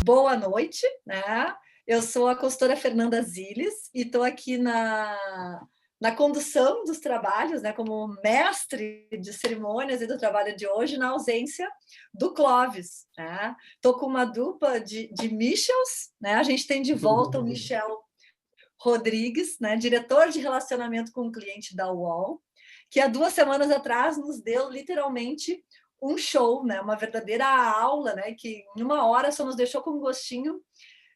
boa noite, né? Eu sou a consultora Fernanda Ziles e estou aqui na condução dos trabalhos, né, como mestre de cerimônias e do trabalho de hoje, na ausência do Clóvis. Estou com uma dupla de Michels, né? A gente tem de volta o Michel Rodrigues, né, diretor de relacionamento com o cliente da UOL, que há 2 semanas atrás nos deu literalmente um show, né, uma verdadeira aula, né, que em 1 hora só nos deixou com um gostinho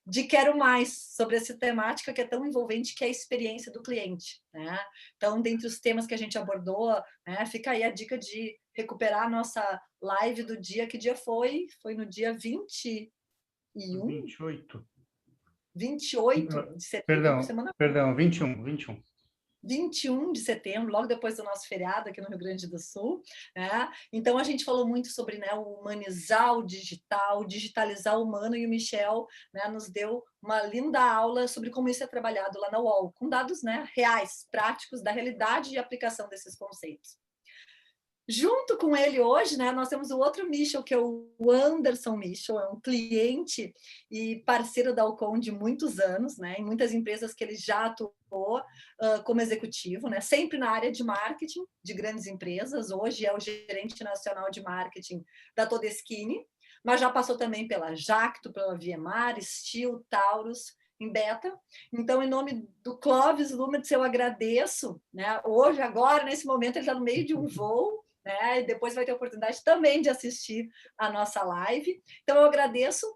de quero mais sobre essa temática que é tão envolvente, que é a experiência do cliente, né? Então, dentre os temas que a gente abordou, né, fica aí a dica de recuperar a nossa live do dia. Que dia foi? Foi no dia 21? 28. 28 de setembro, Perdão, 21. 21 de setembro, logo depois do nosso feriado aqui no Rio Grande do Sul, né? Então a gente falou muito sobre, né, o humanizar o digital, digitalizar o humano, e o Michel, né, nos deu uma linda aula sobre como isso é trabalhado lá na UOL, com dados, né, reais, práticos, da realidade e aplicação desses conceitos. Junto com ele hoje, né, nós temos o outro Michel, que é o Anderson Michel, é um cliente e parceiro da Alcon de muitos anos, né, em muitas empresas que ele já atuou como executivo, né, sempre na área de marketing de grandes empresas. Hoje é o gerente nacional de marketing da Todeschini, mas já passou também pela Jacto, pela Viemar, Steel, Taurus, em Beta. Então, em nome do Clóvis Lumetz, eu agradeço, né, hoje, agora, nesse momento, ele está no meio de um voo, né, e depois vai ter a oportunidade também de assistir a nossa live. Então, eu agradeço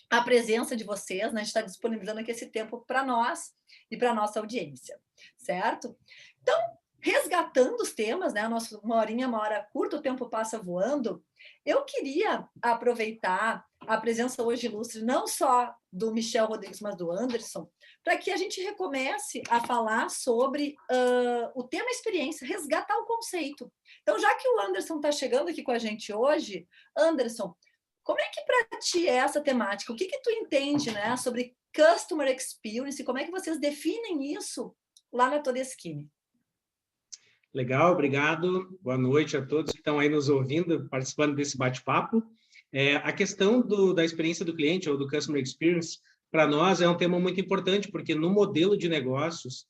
a presença de vocês, né? A gente está disponibilizando aqui esse tempo para nós e para a nossa audiência, certo? Então, resgatando os temas, né? Nossa, 1 hora curta, o tempo passa voando. Eu queria aproveitar a presença hoje ilustre, não só do Michel Rodrigues, mas do Anderson, para que a gente recomece a falar sobre o tema experiência, resgatar o conceito. Então, já que o Anderson está chegando aqui com a gente hoje, Anderson, como é que para ti é essa temática? O que tu entende, né, sobre Customer Experience? Como é que vocês definem isso lá na Todeschini? Legal, obrigado. Boa noite a todos que estão aí nos ouvindo, participando desse bate-papo. A questão da experiência do cliente ou do Customer Experience, para nós, é um tema muito importante, porque no modelo de negócios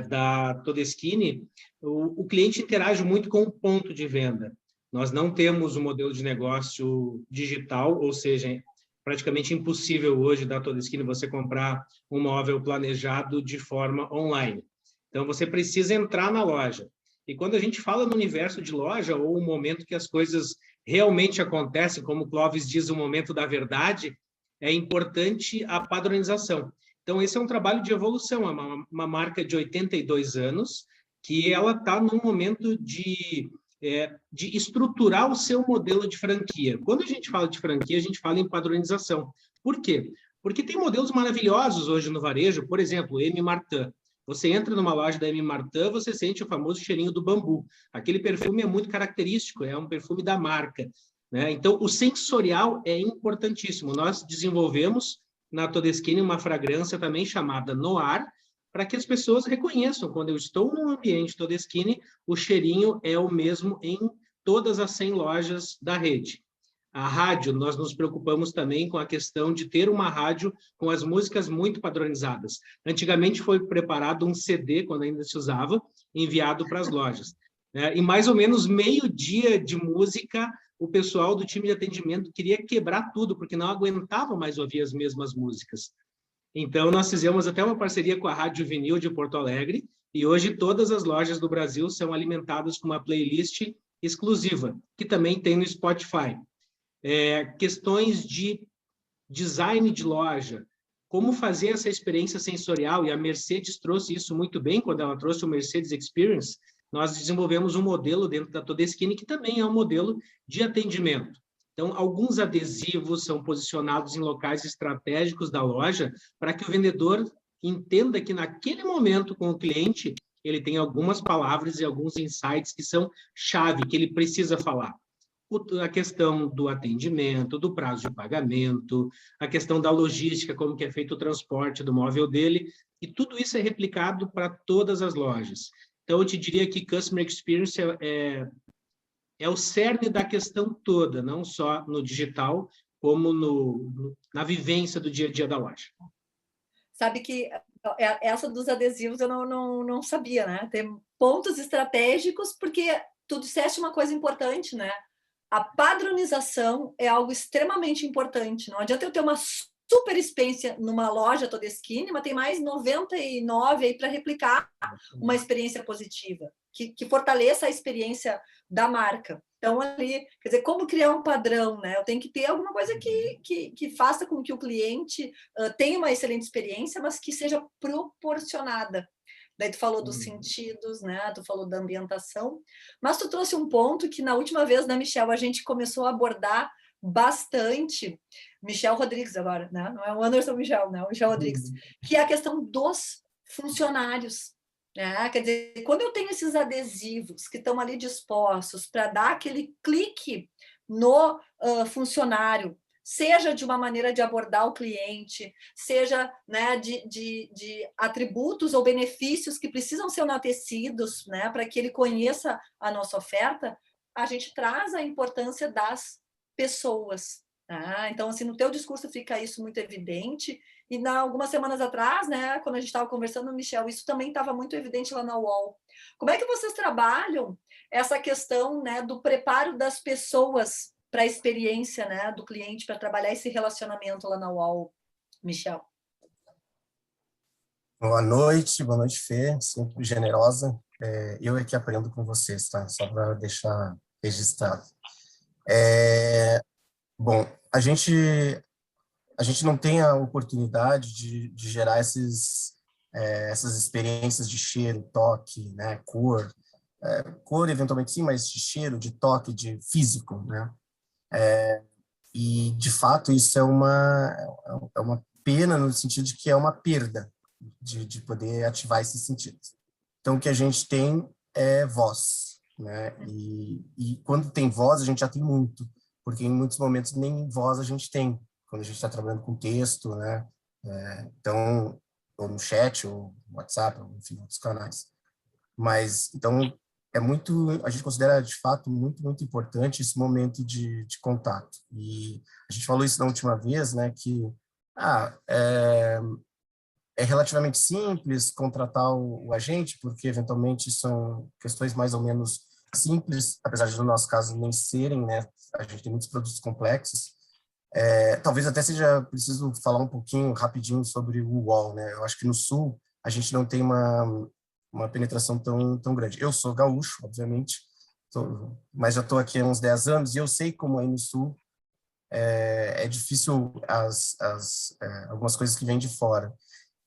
da Todeschini, o cliente interage muito com o ponto de venda. Nós não temos um modelo de negócio digital, ou seja, praticamente impossível hoje da Todeschini você comprar um móvel planejado de forma online. Então, você precisa entrar na loja. E quando a gente fala no universo de loja, ou o momento que as coisas realmente acontecem, como o Clóvis diz, o momento da verdade, é importante a padronização. Então, esse é um trabalho de evolução, é uma marca de 82 anos, que ela está num momento de estruturar o seu modelo de franquia. Quando a gente fala de franquia, a gente fala em padronização. Por quê? Porque tem modelos maravilhosos hoje no varejo, por exemplo, M. Martin. Você entra numa loja da M. Martin, você sente o famoso cheirinho do bambu. Aquele perfume é muito característico, é um perfume da marca, né? Então, o sensorial é importantíssimo. Nós desenvolvemos na Todeschini uma fragrância também chamada Noir, para que as pessoas reconheçam, quando eu estou num ambiente Todeschini, o cheirinho é o mesmo em todas as 100 lojas da rede. A rádio, nós nos preocupamos também com a questão de ter uma rádio com as músicas muito padronizadas. Antigamente foi preparado um CD, quando ainda se usava, enviado para as lojas. Em mais ou menos meio dia de música, o pessoal do time de atendimento queria quebrar tudo, porque não aguentava mais ouvir as mesmas músicas. Então, nós fizemos até uma parceria com a Rádio Vinil de Porto Alegre, e hoje todas as lojas do Brasil são alimentadas com uma playlist exclusiva, que também tem no Spotify. Questões de design de loja, como fazer essa experiência sensorial, e a Mercedes trouxe isso muito bem quando ela trouxe o Mercedes Experience. Nós desenvolvemos um modelo dentro da Todeschini que também é um modelo de atendimento. Então, alguns adesivos são posicionados em locais estratégicos da loja para que o vendedor entenda que naquele momento com o cliente ele tem algumas palavras e alguns insights que são chave, que ele precisa falar. A questão do atendimento, do prazo de pagamento, a questão da logística, como que é feito o transporte do móvel dele, e tudo isso é replicado para todas as lojas. Então, eu te diria que Customer Experience é o cerne da questão toda, não só no digital, como na vivência do dia a dia da loja. Sabe que essa dos adesivos eu não sabia, né? Tem pontos estratégicos, porque tu disseste uma coisa importante, né? A padronização é algo extremamente importante. Não adianta eu ter uma super experiência numa loja Todeskine, mas tem mais 99 aí para replicar uma experiência positiva, que fortaleça a experiência da marca. Então, ali, quer dizer, como criar um padrão, né? Eu tenho que ter alguma coisa que faça com que o cliente tenha uma excelente experiência, mas que seja proporcionada. Daí tu falou dos sentidos, né? Tu falou da ambientação, mas tu trouxe um ponto que na última vez, né, Michel, a gente começou a abordar bastante, Michel Rodrigues agora, né? Não é o Anderson Michel, né? O Michel Rodrigues, que é a questão dos funcionários. Quer dizer, quando eu tenho esses adesivos que estão ali dispostos para dar aquele clique no funcionário, seja de uma maneira de abordar o cliente, seja, né, de atributos ou benefícios que precisam ser enaltecidos, né, para que ele conheça a nossa oferta, a gente traz a importância das pessoas. Tá? Então, assim, no teu discurso fica isso muito evidente. E algumas semanas atrás, né, quando a gente estava conversando, Michel, isso também estava muito evidente lá na UOL. Como é que vocês trabalham essa questão, né, do preparo das pessoas para a experiência, né, do cliente, para trabalhar esse relacionamento lá na UOL, Michel? Boa noite, Fê, sempre generosa. Eu é que aprendo com vocês, tá? Só para deixar registrado. Bom, a gente não tem a oportunidade de gerar essas experiências de cheiro, toque, né, cor. Cor, eventualmente, sim, mas de cheiro, de toque, de físico, né? E, de fato, isso é uma pena no sentido de que é uma perda de poder ativar esses sentidos. Então, o que a gente tem é voz, né? E quando tem voz, a gente já tem muito, porque em muitos momentos nem voz a gente tem, quando a gente está trabalhando com texto, né? Então, ou no chat, ou no WhatsApp, ou, enfim, outros canais. Mas, então, a gente considera, de fato, muito, muito importante esse momento de contato. E a gente falou isso na última vez, né, que é relativamente simples contratar o agente, porque, eventualmente, são questões mais ou menos simples, apesar de, no nosso caso, nem serem, né, a gente tem muitos produtos complexos. Talvez até seja preciso falar um pouquinho, rapidinho, sobre o UOL, né? Eu acho que no Sul a gente não tem uma penetração tão grande. Eu sou gaúcho, obviamente, mas já estou aqui há uns 10 anos e eu sei como aí no Sul é difícil algumas coisas que vêm de fora.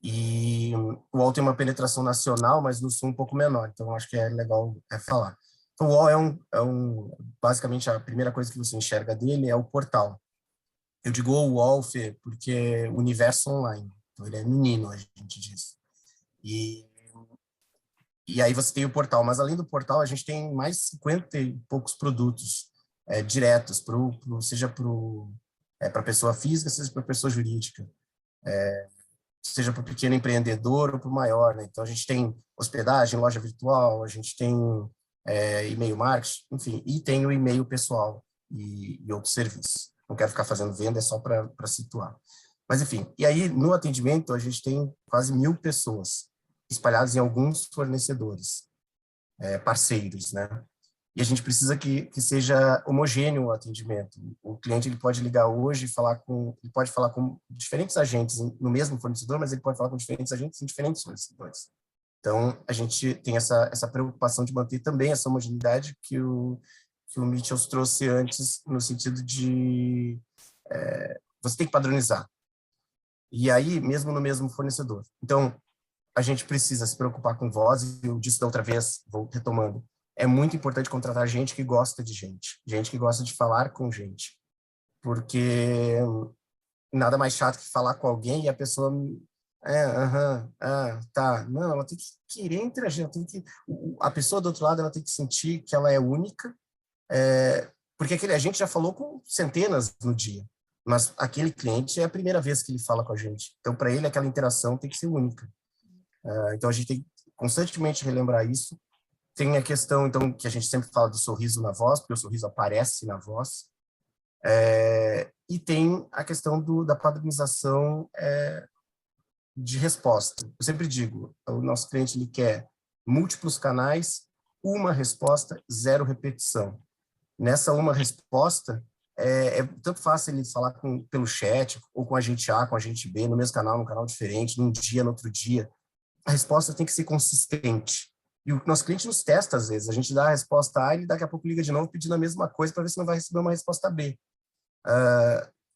E o UOL tem uma penetração nacional, mas no Sul um pouco menor, então acho que é legal falar. Então, o UOL basicamente, a primeira coisa que você enxerga dele é o portal. Eu digo o UOL, Fê, porque é universo online, então ele é menino, a gente diz. E aí você tem o portal, mas além do portal, a gente tem mais 50 e poucos produtos diretos, seja para pessoa física, seja para pessoa jurídica, seja para o pequeno empreendedor ou para o maior, né? Então, a gente tem hospedagem, loja virtual, a gente tem e-mail marketing, enfim, e tem o e-mail pessoal e outros serviços. Não quero ficar fazendo venda, é só para situar. Mas, enfim, e aí, no atendimento, a gente tem quase 1.000 pessoas espalhadas em alguns fornecedores, parceiros, né? E a gente precisa que seja homogêneo o atendimento. O cliente ele pode ligar hoje e ele pode falar com diferentes agentes no mesmo fornecedor, mas ele pode falar com diferentes agentes em diferentes fornecedores. Então, a gente tem essa preocupação de manter também essa homogeneidade que o Mitchell trouxe antes, no sentido de você tem que padronizar. E aí, mesmo no mesmo fornecedor. Então, a gente precisa se preocupar com voz, e eu disse da outra vez, vou retomando, é muito importante contratar gente que gosta de gente que gosta de falar com gente, porque nada mais chato que falar com alguém e a pessoa tá, não, ela tem que querer interagir, a pessoa do outro lado ela tem que sentir que ela é única, porque aquele agente já falou com centenas no dia, mas aquele cliente é a primeira vez que ele fala com a gente, então para ele aquela interação tem que ser única. Então a gente tem que constantemente relembrar isso. Tem a questão, então, que a gente sempre fala do sorriso na voz, porque o sorriso aparece na voz. E tem a questão da padronização de resposta. Eu sempre digo, o nosso cliente ele quer múltiplos canais, uma resposta, 0 repetição. Nessa uma resposta, tanto fácil ele falar pelo chat, ou com a agente A, com a agente B, no mesmo canal, num canal diferente, num dia, no outro dia. A resposta tem que ser consistente. E o nosso cliente nos testa, às vezes. A gente dá a resposta A e ele daqui a pouco liga de novo pedindo a mesma coisa para ver se não vai receber uma resposta B.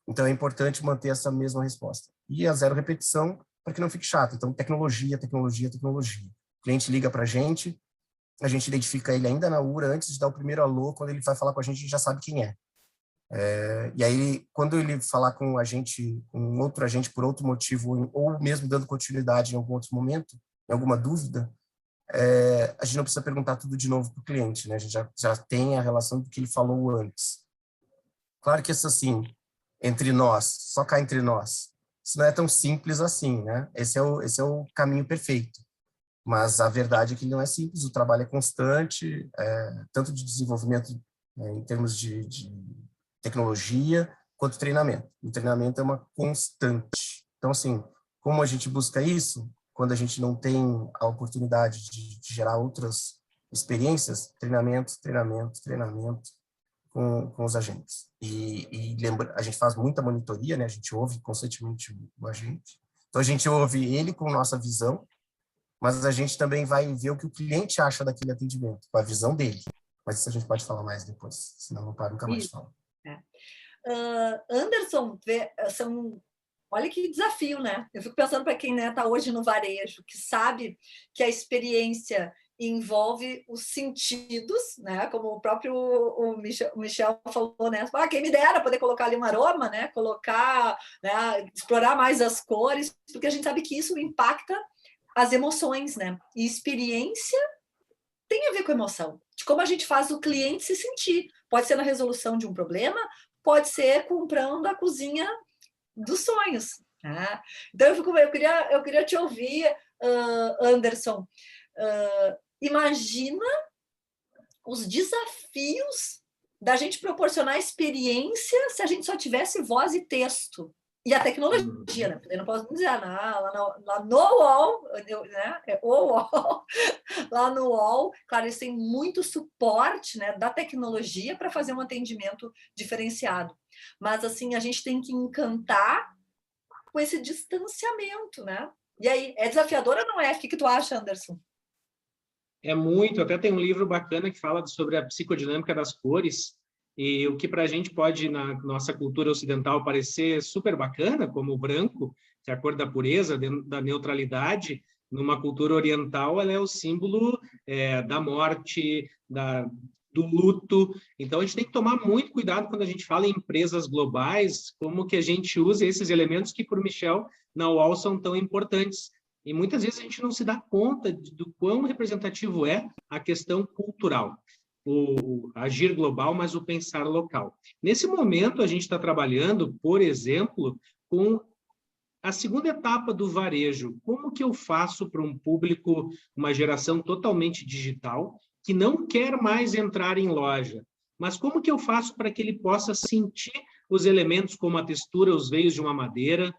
Então, é importante manter essa mesma resposta. E a 0 repetição, para que não fique chato. Então, tecnologia, tecnologia, tecnologia. O cliente liga para a gente identifica ele ainda na URA, antes de dar o primeiro alô, quando ele vai falar com a gente já sabe quem é. E aí, quando ele falar com um outro agente por outro motivo, ou mesmo dando continuidade em algum outro momento, em alguma dúvida, a gente não precisa perguntar tudo de novo para o cliente, né? A gente já tem a relação do que ele falou antes. Claro que isso assim, entre nós, só cá entre nós, isso não é tão simples assim, né? Esse é o caminho perfeito. Mas a verdade é que ele não é simples, o trabalho é constante, tanto de desenvolvimento em termos de tecnologia, quanto treinamento. O treinamento é uma constante. Então, assim, como a gente busca isso, quando a gente não tem a oportunidade de gerar outras experiências, treinamento com os agentes. E lembra, a gente faz muita monitoria, né? A gente ouve constantemente o agente. Então, a gente ouve ele com nossa visão, mas a gente também vai ver o que o cliente acha daquele atendimento, com a visão dele. Mas isso a gente pode falar mais depois, senão não paro nunca mais de falar. Anderson, olha que desafio, né? Eu fico pensando para quem está hoje no varejo, que sabe que a experiência envolve os sentidos, né? Como o próprio o Michel falou, né? Quem me dera poder colocar ali um aroma, né? Colocar, né? Explorar mais as cores, porque a gente sabe que isso impacta as emoções, né? E experiência tem a ver com emoção, de como a gente faz o cliente se sentir. Pode ser na resolução de um problema, pode ser comprando a cozinha dos sonhos. Né? Então, eu queria te ouvir, Anderson. Imagina os desafios da gente proporcionar experiência se a gente só tivesse voz e texto. E a tecnologia, né? Eu não posso dizer, lá no UOL, né? O UOL, lá no UOL, claro, eles têm muito suporte, né, da tecnologia para fazer um atendimento diferenciado. Mas, assim, a gente tem que encantar com esse distanciamento, né? E aí, é desafiador ou não é? O que tu acha, Anderson? É muito, até tem um livro bacana que fala sobre a psicodinâmica das cores, e o que para a gente pode, na nossa cultura ocidental, parecer super bacana, como o branco, que é a cor da pureza, da neutralidade, numa cultura oriental, ela é o símbolo da morte, do luto. Então, a gente tem que tomar muito cuidado quando a gente fala em empresas globais, como que a gente usa esses elementos que, por Michel, na UOL são tão importantes. E muitas vezes a gente não se dá conta do quão representativo é a questão cultural, o agir global, mas o pensar local. Nesse momento, a gente está trabalhando, por exemplo, com a segunda etapa do varejo. Como que eu faço para um público, uma geração totalmente digital, que não quer mais entrar em loja? Mas como que eu faço para que ele possa sentir os elementos como a textura, os veios de uma madeira,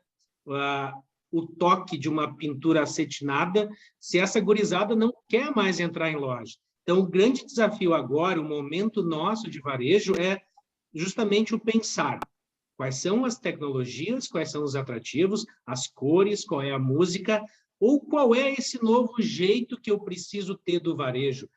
o toque de uma pintura acetinada, se essa gurizada não quer mais entrar em loja? Então, o grande desafio agora, o momento nosso de varejo, é justamente o pensar. Quais são as tecnologias, quais são os atrativos, as cores, qual é a música, ou qual é esse novo jeito que eu preciso ter do varejo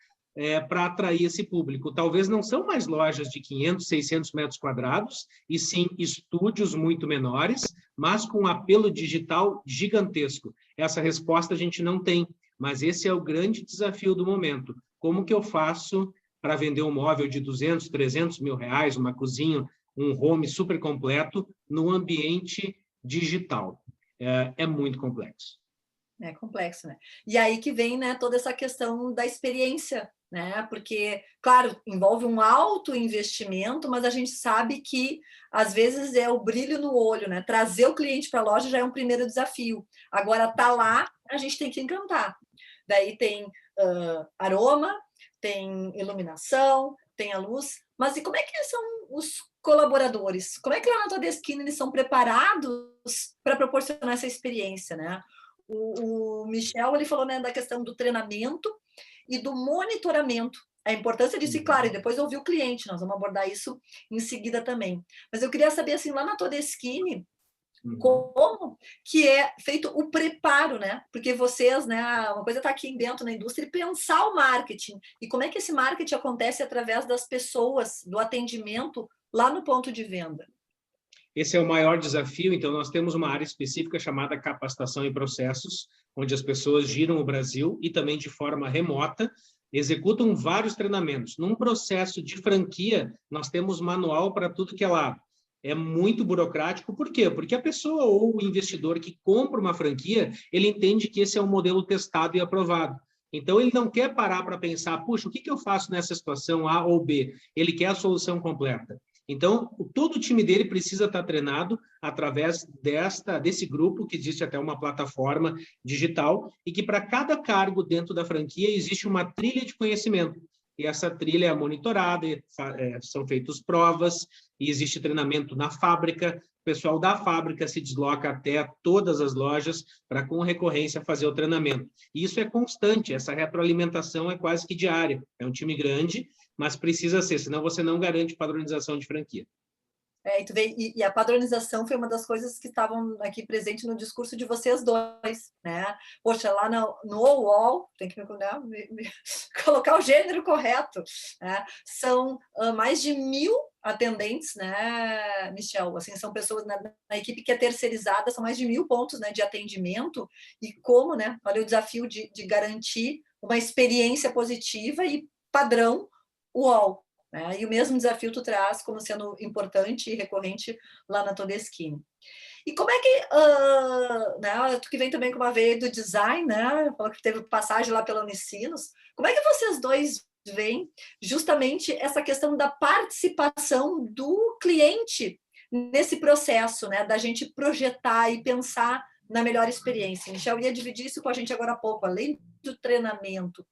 para atrair esse público. Talvez não são mais lojas de 500, 600 metros quadrados, e sim estúdios muito menores, mas com um apelo digital gigantesco. Essa resposta a gente não tem, mas esse é o grande desafio do momento. Como que eu faço para vender um móvel de 200, 300 mil reais, uma cozinha, um home super completo, no ambiente digital? É muito complexo. É complexo, né? E aí que vem, né, toda essa questão da experiência, né? Porque, claro, envolve um alto investimento, mas a gente sabe que, às vezes, é o brilho no olho, né? Trazer o cliente para a loja já é um primeiro desafio. Agora, tá lá, a gente tem que encantar. Daí tem aroma, tem iluminação, tem a luz, mas e como é que são os colaboradores, como é que lá na Todeskine eles são preparados para proporcionar essa experiência, né? O Michel, ele falou, né, da questão do treinamento e do monitoramento, a importância disso, e claro, e depois ouvir o cliente, nós vamos abordar isso em seguida também. Mas eu queria saber, assim, lá na Todeskine, como que é feito o preparo, né? Porque vocês, né, uma coisa está aqui dentro na indústria e pensar o marketing. E como é que esse marketing acontece através das pessoas, do atendimento lá no ponto de venda? Esse é o maior desafio. Então, nós temos uma área específica chamada capacitação e processos, onde as pessoas giram o Brasil e também de forma remota executam vários treinamentos. Num processo de franquia, nós temos manual para tudo que é lado. É muito burocrático. Por quê? Porque a pessoa ou o investidor que compra uma franquia, ele entende que esse é um modelo testado e aprovado. Então, ele não quer parar para pensar, puxa, o que eu faço nessa situação A ou B? Ele quer a solução completa. Então, todo o time dele precisa estar treinado através desse grupo, que existe até uma plataforma digital, e que para cada cargo dentro da franquia existe uma trilha de conhecimento. E essa trilha é monitorada, são feitas provas, e existe treinamento na fábrica. O pessoal da fábrica se desloca até todas as lojas para, com recorrência, fazer o treinamento. E isso é constante, essa retroalimentação é quase que diária. É um time grande, mas precisa ser, senão você não garante padronização de franquia. E a padronização foi uma das coisas que estavam aqui presente no discurso de vocês dois, né? Poxa, lá no UOL, tem que colocar o gênero correto, né? São mais de 1.000 atendentes, né, Michel? Assim, são pessoas na equipe que é terceirizada, são mais de 1.000 pontos, né, de atendimento, e como, né? Olha o desafio de garantir uma experiência positiva e padrão UOL. Né? E o mesmo desafio tu traz como sendo importante e recorrente lá na Todeskine. E como é que, né, tu que vem também com uma veia do design, né, falou que teve passagem lá pela Unicinos, como é que vocês dois veem justamente essa questão da participação do cliente nesse processo, né, da gente projetar e pensar na melhor experiência? Michel ia dividir isso com a gente agora há pouco, além do treinamento,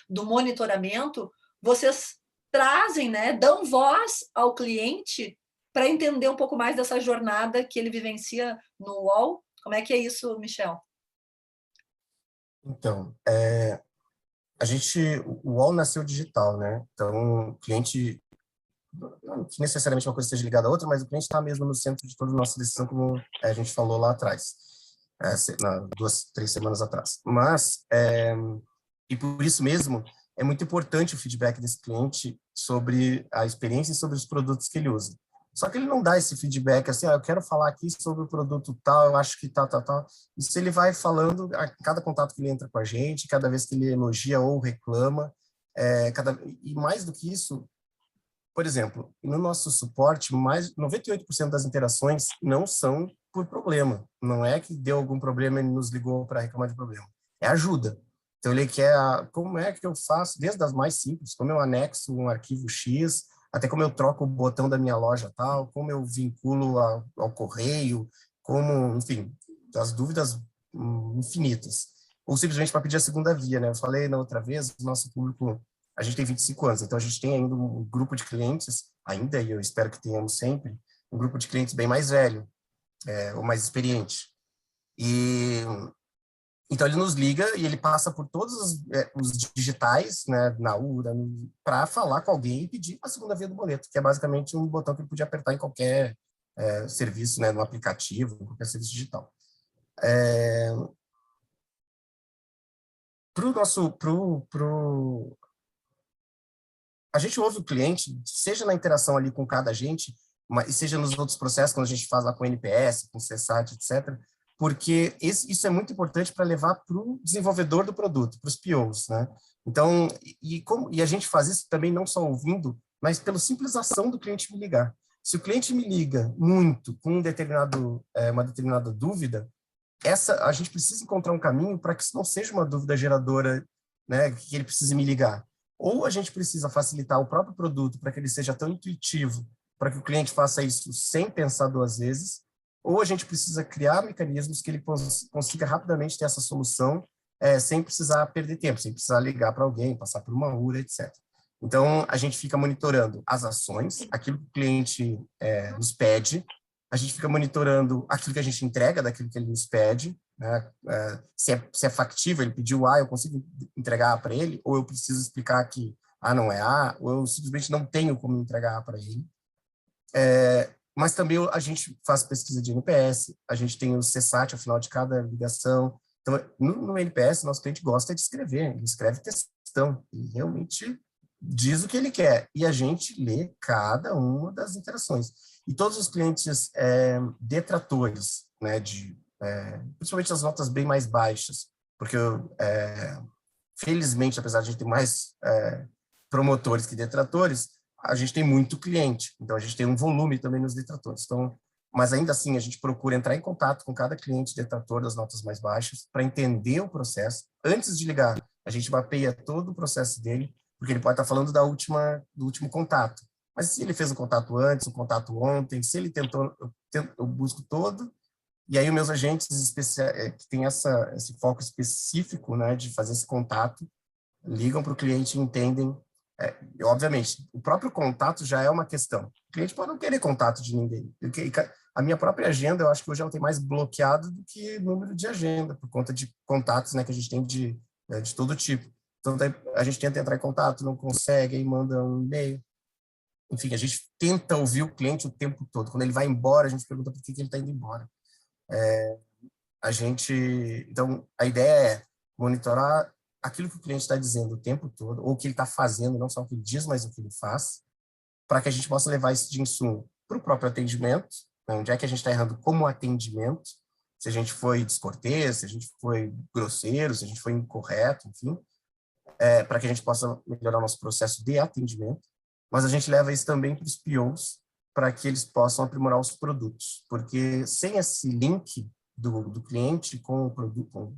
do monitoramento, vocês trazem, né, dão voz ao cliente para entender um pouco mais dessa jornada que ele vivencia no UOL. Como é que é isso, Michel? Então, o UOL nasceu digital, né? Então, o cliente, não que necessariamente uma coisa esteja ligada à outra, mas o cliente está mesmo no centro de toda a nossa decisão, como a gente falou lá atrás, 2, 3 semanas atrás. Mas, e por isso mesmo, é muito importante o feedback desse cliente sobre a experiência e sobre os produtos que ele usa. Só que ele não dá esse feedback assim, eu quero falar aqui sobre o produto tal, eu acho que tal. Isso ele vai falando a cada contato que ele entra com a gente, cada vez que ele elogia ou reclama. E mais do que isso, por exemplo, no nosso suporte, 98% das interações não são por problema. Não é que deu algum problema e ele nos ligou para reclamar de problema. É ajuda. Então, ele quer, como é que eu faço, desde as mais simples, como eu anexo um arquivo X, até como eu troco o botão da minha loja tal, como eu vinculo ao correio, como, enfim, as dúvidas infinitas. Ou simplesmente para pedir a segunda via, né? Eu falei na outra vez, o nosso público, a gente tem 25 anos, então a gente tem ainda um grupo de clientes, ainda, e eu espero que tenhamos sempre, um grupo de clientes bem mais velho, ou mais experiente. Então, ele nos liga e ele passa por todos os digitais, né, na URA, para falar com alguém e pedir a segunda via do boleto, que é basicamente um botão que ele podia apertar em qualquer serviço, né, no aplicativo, em qualquer serviço digital. A gente ouve o cliente, seja na interação ali com cada agente, seja nos outros processos, quando a gente faz lá com o NPS, com o CSAT, etc., porque isso é muito importante para levar para o desenvolvedor do produto, para os POs, né? Então, e a gente faz isso também não só ouvindo, mas pela simples ação do cliente me ligar. Se o cliente me liga muito com uma determinada dúvida, a gente precisa encontrar um caminho para que isso não seja uma dúvida geradora, né, que ele precise me ligar. Ou a gente precisa facilitar o próprio produto para que ele seja tão intuitivo, para que o cliente faça isso sem pensar 2 vezes, ou a gente precisa criar mecanismos que ele consiga rapidamente ter essa solução sem precisar perder tempo, sem precisar ligar para alguém, passar por uma URA, etc. Então, a gente fica monitorando as ações, aquilo que o cliente nos pede, a gente fica monitorando aquilo que a gente entrega daquilo que ele nos pede, né? Se é factível, ele pediu A, eu consigo entregar A para ele, ou eu preciso explicar que A não é A, ou eu simplesmente não tenho como entregar A para ele. Mas também a gente faz pesquisa de NPS, a gente tem o CSAT ao final de cada ligação. Então, no NPS, nosso cliente gosta de escrever, ele escreve textão, ele realmente diz o que ele quer, e a gente lê cada uma das interações. E todos os clientes detratores, né, principalmente as notas bem mais baixas, porque, felizmente, apesar de a gente ter mais promotores que detratores, a gente tem muito cliente, então a gente tem um volume também nos detratores. Então, mas ainda assim, a gente procura entrar em contato com cada cliente detrator das notas mais baixas para entender o processo. Antes de ligar, a gente mapeia todo o processo dele, porque ele pode estar falando do último contato. Mas se ele fez o contato antes, o contato ontem, se ele tentou, eu busco todo, e aí os meus agentes que têm esse foco específico, né, de fazer esse contato, ligam para o cliente e entendem. Obviamente, o próprio contato já é uma questão. O cliente pode não querer contato de ninguém. A minha própria agenda, eu acho que hoje ela tem mais bloqueado do que número de agenda, por conta de contatos, né, que a gente tem de todo tipo. Então, a gente tenta entrar em contato, não consegue, aí manda um e-mail. Enfim, a gente tenta ouvir o cliente o tempo todo. Quando ele vai embora, a gente pergunta por que ele está indo embora. Então, a ideia é monitorar aquilo que o cliente está dizendo o tempo todo, ou o que ele está fazendo, não só o que ele diz, mas o que ele faz, para que a gente possa levar isso de insumo para o próprio atendimento, né? Onde é que a gente está errando como atendimento, se a gente foi descortês, se a gente foi grosseiro, se a gente foi incorreto, enfim, para que a gente possa melhorar o nosso processo de atendimento, mas a gente leva isso também para os POs, para que eles possam aprimorar os produtos, porque sem esse link do cliente com o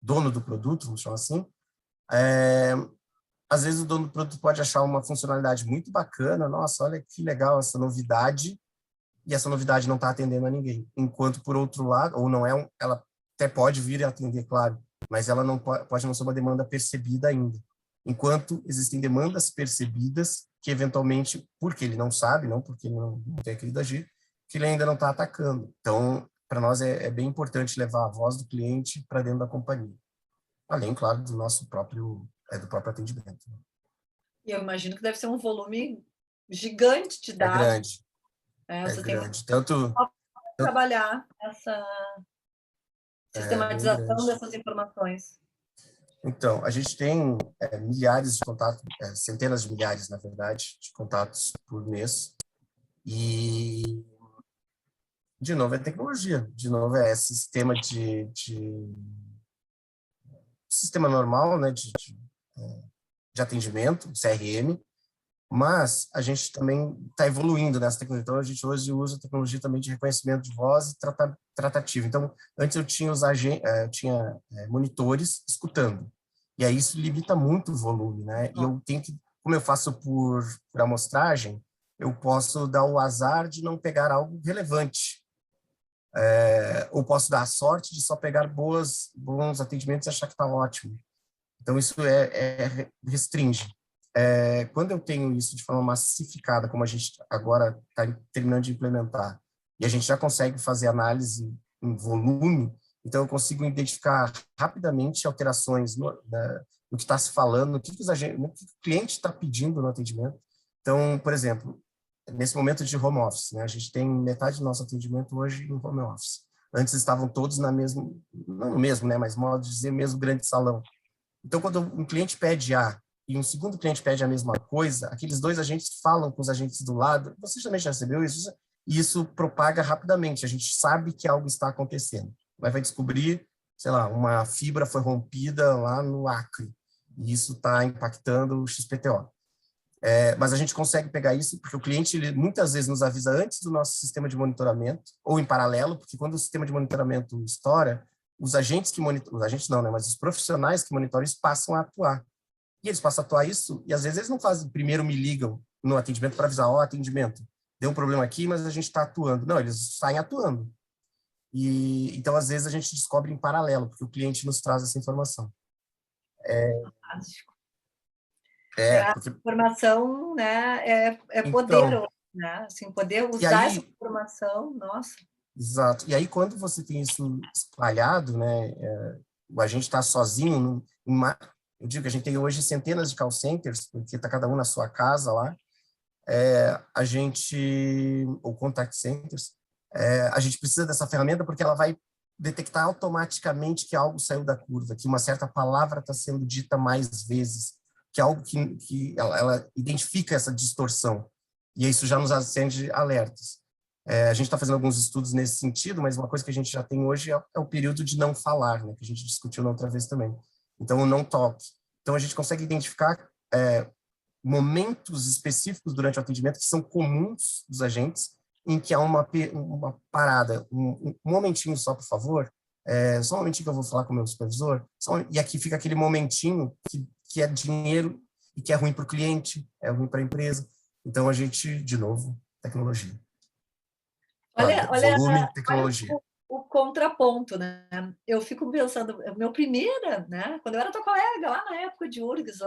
dono do produto, vamos chamar assim, às vezes o dono do produto pode achar uma funcionalidade muito bacana, nossa, olha que legal essa novidade, e essa novidade não está atendendo a ninguém. Enquanto, por outro lado, ou não ela até pode vir a atender, claro, mas ela não pode não ser uma demanda percebida ainda. Enquanto existem demandas percebidas que, eventualmente, porque ele não sabe, não porque não tem querido agir, que ele ainda não está atacando. Então, para nós é bem importante levar a voz do cliente para dentro da companhia. Além, claro, do nosso próprio atendimento. E eu imagino que deve ser um volume gigante de dados. Grande. Você grande. tem que trabalhar essa sistematização dessas informações. Então, a gente tem milhares de contatos, centenas de milhares, na verdade, de contatos por mês. E, de novo, é tecnologia. De novo, é sistema sistema normal, né, de atendimento, CRM, mas a gente também está evoluindo nessa tecnologia. Então, a gente hoje usa a tecnologia também de reconhecimento de voz e tratativa. Então, antes eu tinha monitores escutando, e aí isso limita muito o volume, né? E eu tenho que, como eu faço por amostragem, eu posso dar o azar de não pegar algo relevante, ou posso dar a sorte de só pegar bons atendimentos e achar que está ótimo. Então, isso restringe. Quando eu tenho isso de forma massificada, como a gente agora está terminando de implementar, e a gente já consegue fazer análise em volume, então eu consigo identificar rapidamente alterações no que está se falando, no que o cliente está pedindo no atendimento. Então, por exemplo, nesse momento de home office, né, a gente tem metade do nosso atendimento hoje em home office. Antes estavam todos não no mesmo, né, mas modo de dizer, mesmo grande salão. Então, quando um cliente pede A e um segundo cliente pede a mesma coisa, aqueles dois agentes falam com os agentes do lado, você também já recebeu isso? E isso propaga rapidamente, a gente sabe que algo está acontecendo. Mas vai descobrir, sei lá, uma fibra foi rompida lá no Acre, e isso está impactando o XPTO. Mas a gente consegue pegar isso, porque o cliente ele, muitas vezes nos avisa antes do nosso sistema de monitoramento, ou em paralelo, porque quando o sistema de monitoramento estoura, os agentes que monitoram, os agentes não, né, mas os profissionais que monitoram isso passam a atuar. E eles passam a atuar isso, e às vezes eles não fazem, primeiro me ligam no atendimento para avisar, atendimento, deu um problema aqui, mas a gente está atuando. Não, eles saem atuando. E então, às vezes, a gente descobre em paralelo, porque o cliente nos traz essa informação. Fantástico. A Porque informação, né, é poder, então, né? Assim, poder e usar essa aí, informação, nossa. exato. E aí quando você tem isso espalhado, né, a gente está sozinho, eu digo que a gente tem hoje centenas de call centers, porque está cada um na sua casa lá, ou contact centers, a gente precisa dessa ferramenta porque ela vai detectar automaticamente que algo saiu da curva, que uma certa palavra está sendo dita mais vezes, que algo que ela identifica essa distorção, e isso já nos acende alertas. A gente está fazendo alguns estudos nesse sentido, mas uma coisa que a gente já tem hoje é o período de não falar, né, que a gente discutiu na outra vez também. Então, o não talk. Então, a gente consegue identificar momentos específicos durante o atendimento que são comuns dos agentes, em que há uma parada, um momentinho só, por favor, só um momentinho que eu vou falar com o meu supervisor, e aqui fica aquele momentinho que é dinheiro e que é ruim para o cliente, é ruim para a empresa. Então, a gente, de novo, tecnologia. Olha, Volume, tecnologia. o contraponto, né? Eu fico pensando, meu primeira, né? Quando eu era tua colega, lá na época de URGS,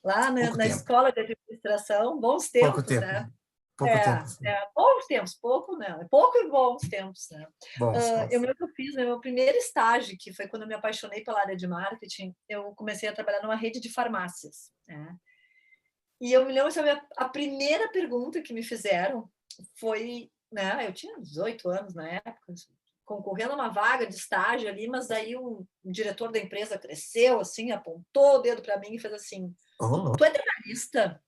na escola de administração, bons tempos, Pouco tempo. né? Pouco tempo. Bons tempos, pouco não, é pouco e bons tempos, né? Bons. Eu fiz meu primeiro estágio, que foi quando eu me apaixonei pela área de marketing, eu comecei a trabalhar numa rede de farmácias, né? E eu me lembro, sabe, a primeira pergunta que me fizeram foi, né? Eu tinha 18 anos na época, concorrendo a uma vaga de estágio ali, mas aí o diretor da empresa cresceu, assim, apontou o dedo para mim e fez assim: tu é detalhista?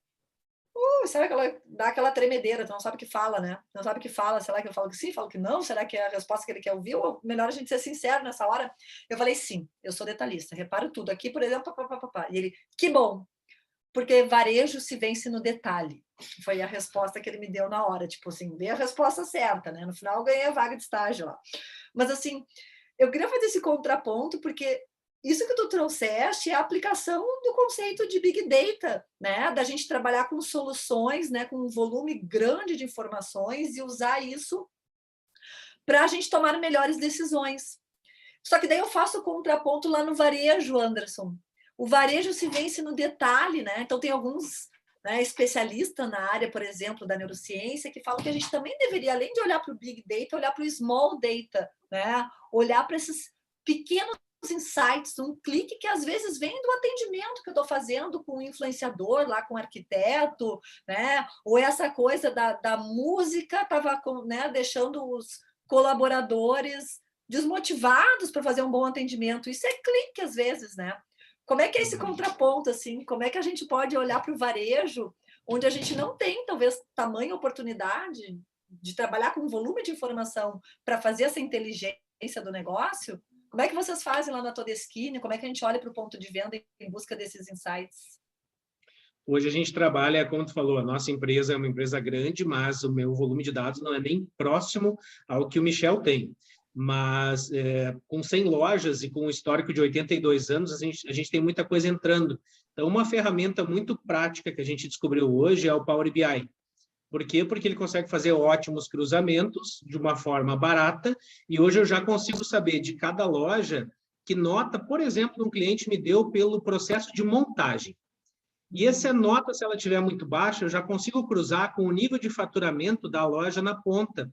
Sabe dá aquela tremedeira, tu não sabe o que fala, né? Não sabe o que fala, será que eu falo que sim, falo que não? Será que é a resposta que ele quer ouvir? Ou melhor a gente ser sincero nessa hora? Eu falei, sim, eu sou detalhista, reparo tudo. Aqui, por exemplo, papapá. E ele, que bom, porque varejo se vence no detalhe. Foi a resposta que ele me deu na hora, tipo assim, dei a resposta certa, né? No final eu ganhei a vaga de estágio lá. Mas assim, eu queria fazer esse contraponto, porque isso que tu trouxeste é a aplicação do conceito de Big Data, né? Da gente trabalhar com soluções, né? Com um volume grande de informações e usar isso para a gente tomar melhores decisões. Só que daí eu faço o contraponto lá no varejo, Anderson. O varejo se vence no detalhe, né? Então tem alguns, né, especialistas na área, por exemplo, da neurociência, que falam que a gente também deveria, além de olhar para o Big Data, olhar para o Small Data, né? Olhar para esses pequenos insights, um clique que às vezes vem do atendimento que eu estou fazendo com o influenciador, lá com o arquiteto, né? Ou essa coisa da música estava, né, deixando os colaboradores desmotivados para fazer um bom atendimento. Isso é clique às vezes, né? Como é que é esse contraponto, assim? Como é que a gente pode olhar para o varejo, onde a gente não tem, talvez, tamanha oportunidade de trabalhar com um volume de informação para fazer essa inteligência do negócio? Como é que vocês fazem lá na Todeskine? Como é que a gente olha para o ponto de venda em busca desses insights? Hoje a gente trabalha, como tu falou, a nossa empresa é uma empresa grande, mas o meu volume de dados não é nem próximo ao que o Michel tem. Mas com 100 lojas e com um histórico de 82 anos, a gente tem muita coisa entrando. Então, uma ferramenta muito prática que a gente descobriu hoje é o Power BI. Por quê? Porque ele consegue fazer ótimos cruzamentos de uma forma barata, e hoje eu já consigo saber de cada loja que nota, por exemplo, um cliente me deu pelo processo de montagem. E essa nota, se ela estiver muito baixa, eu já consigo cruzar com o nível de faturamento da loja na ponta.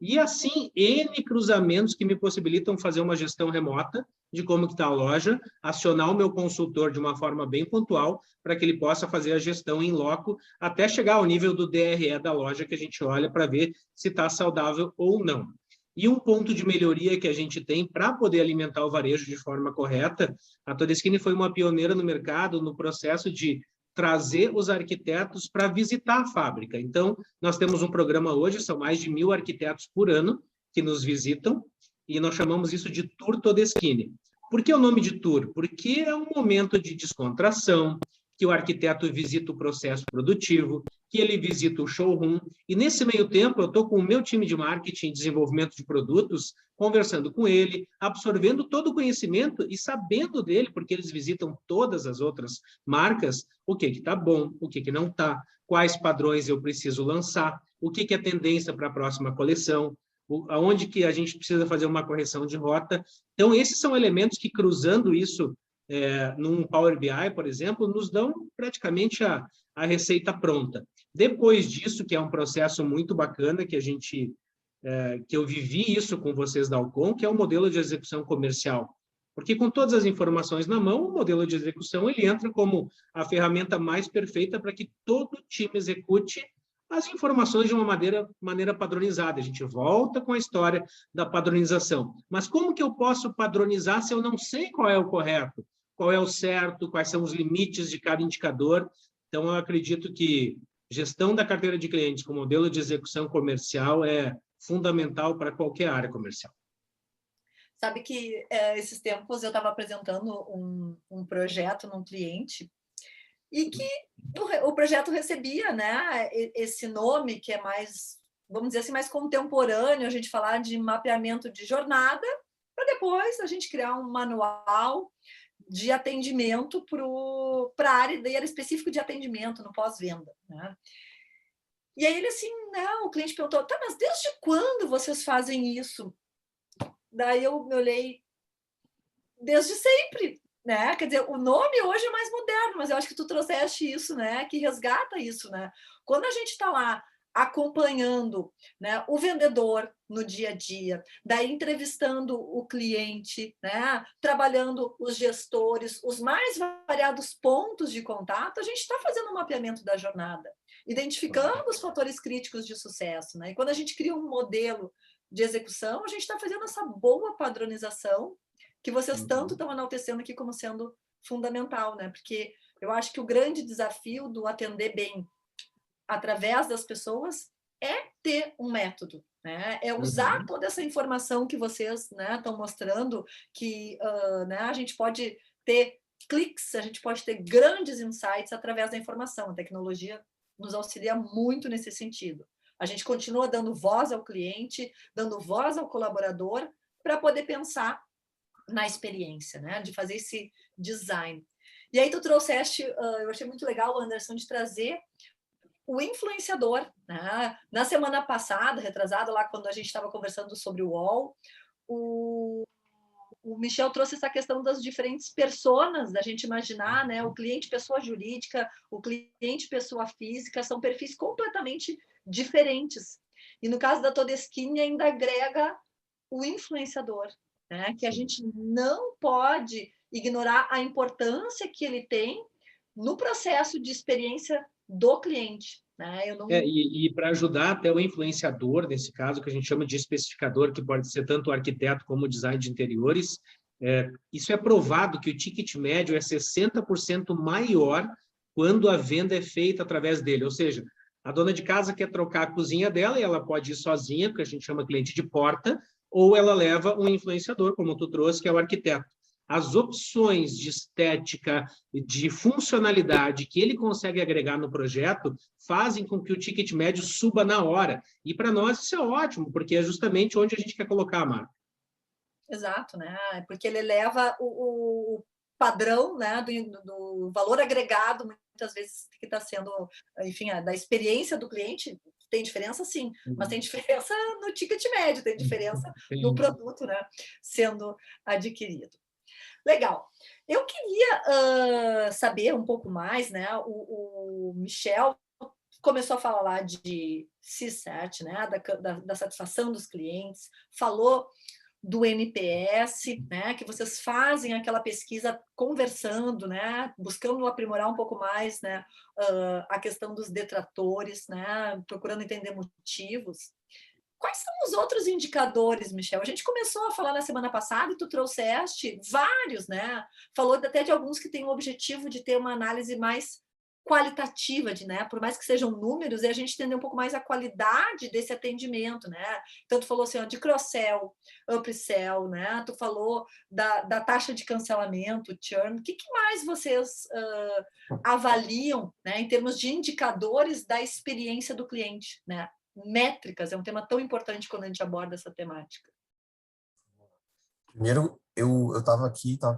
E assim, N cruzamentos que me possibilitam fazer uma gestão remota de como está a loja, acionar o meu consultor de uma forma bem pontual para que ele possa fazer a gestão em loco até chegar ao nível do DRE da loja que a gente olha para ver se está saudável ou não. E um ponto de melhoria que a gente tem para poder alimentar o varejo de forma correta, a Todeskine foi uma pioneira no mercado no processo de trazer os arquitetos para visitar a fábrica. Então, nós temos um programa hoje, são mais de 1.000 arquitetos por ano que nos visitam, e nós chamamos isso de Tour Todeskine. Por que o nome de Tour? Porque é um momento de descontração, que o arquiteto visita o processo produtivo, que ele visita o showroom, e nesse meio tempo eu estou com o meu time de marketing e desenvolvimento de produtos, conversando com ele, absorvendo todo o conhecimento e sabendo dele, porque eles visitam todas as outras marcas, o que está bom, o que não está, quais padrões eu preciso lançar, o que é tendência para a próxima coleção, aonde que a gente precisa fazer uma correção de rota. Então, esses são elementos que, cruzando isso num Power BI, por exemplo, nos dão praticamente a receita pronta. Depois disso, que é um processo muito bacana, que eu vivi isso com vocês da Alcon, que é o modelo de execução comercial. Porque com todas as informações na mão, o modelo de execução ele entra como a ferramenta mais perfeita para que todo time execute as informações de uma maneira padronizada. A gente volta com a história da padronização. Mas como que eu posso padronizar se eu não sei qual é o correto, qual é o certo, quais são os limites de cada indicador? Então, eu acredito que gestão da carteira de clientes com modelo de execução comercial é fundamental para qualquer área comercial. Sabe que esses tempos eu estava apresentando um projeto num cliente e que o projeto recebia, né, esse nome que é mais, vamos dizer assim, mais contemporâneo, a gente falar de mapeamento de jornada, para depois a gente criar um manual de atendimento para a área, daí era específico de atendimento no pós-venda, né? E aí ele assim, não, o cliente perguntou, tá, mas desde quando vocês fazem isso? Daí eu me olhei, desde sempre, né? Quer dizer, o nome hoje é mais moderno, mas eu acho que tu trouxeste isso, né? Que resgata isso, né? Quando a gente está lá acompanhando, né, o vendedor no dia a dia, daí entrevistando o cliente, né, trabalhando os gestores, os mais variados pontos de contato, a gente está fazendo um mapeamento da jornada, identificando os fatores críticos de sucesso, né? E quando a gente cria um modelo de execução, a gente está fazendo essa boa padronização que vocês tanto estão enaltecendo aqui como sendo fundamental, né? Porque eu acho que o grande desafio do atender bem através das pessoas é ter um método, né? É usar toda essa informação que vocês, né, estão mostrando, que né, a gente pode ter cliques, a gente pode ter grandes insights através da informação. A tecnologia nos auxilia muito nesse sentido. A gente continua dando voz ao cliente, dando voz ao colaborador para poder pensar na experiência, né? De fazer esse design. E aí tu trouxeste, eu achei muito legal, Anderson, de trazer o influenciador, né? Na semana passada, retrasada, lá quando a gente estava conversando sobre o UOL, o Michel trouxe essa questão das diferentes personas, da gente imaginar, né? O cliente pessoa jurídica, o cliente pessoa física, são perfis completamente diferentes. E no caso da Todeskine ainda agrega o influenciador, né? Que a gente não pode ignorar a importância que ele tem no processo de experiência do cliente, né? Eu não... E para ajudar até o influenciador, nesse caso, que a gente chama de especificador, que pode ser tanto o arquiteto como o design de interiores, isso é provado que o ticket médio é 60% maior quando a venda é feita através dele. Ou seja, a dona de casa quer trocar a cozinha dela e ela pode ir sozinha, que a gente chama cliente de porta, ou ela leva um influenciador, como tu trouxe, que é o arquiteto. As opções de estética, de funcionalidade que ele consegue agregar no projeto fazem com que o ticket médio suba na hora. E para nós isso é ótimo, porque é justamente onde a gente quer colocar a marca. Exato, né? Porque ele eleva o padrão, né, do valor agregado, muitas vezes, que está sendo, enfim, da experiência do cliente. Tem diferença, sim, mas tem diferença no ticket médio, tem diferença no produto, né, sendo adquirido. Legal. Eu queria saber um pouco mais, né? O Michel começou a falar lá de CSAT, né? Da satisfação dos clientes, falou do NPS, né? Que vocês fazem aquela pesquisa conversando, né? Buscando aprimorar um pouco mais, né? A questão dos detratores, né? Procurando entender motivos. Quais são os outros indicadores, Michel? A gente começou a falar na semana passada e tu trouxeste vários, né? Falou até de alguns que têm o objetivo de ter uma análise mais qualitativa, né? Por mais que sejam números, e a gente entender um pouco mais a qualidade desse atendimento, né? Então, tu falou assim, ó, de cross-sell, upsell, né? Tu falou da taxa de cancelamento, churn. O que mais vocês avaliam, né? Em termos de indicadores da experiência do cliente, né? Métricas, é um tema tão importante quando a gente aborda essa temática. Primeiro, eu estava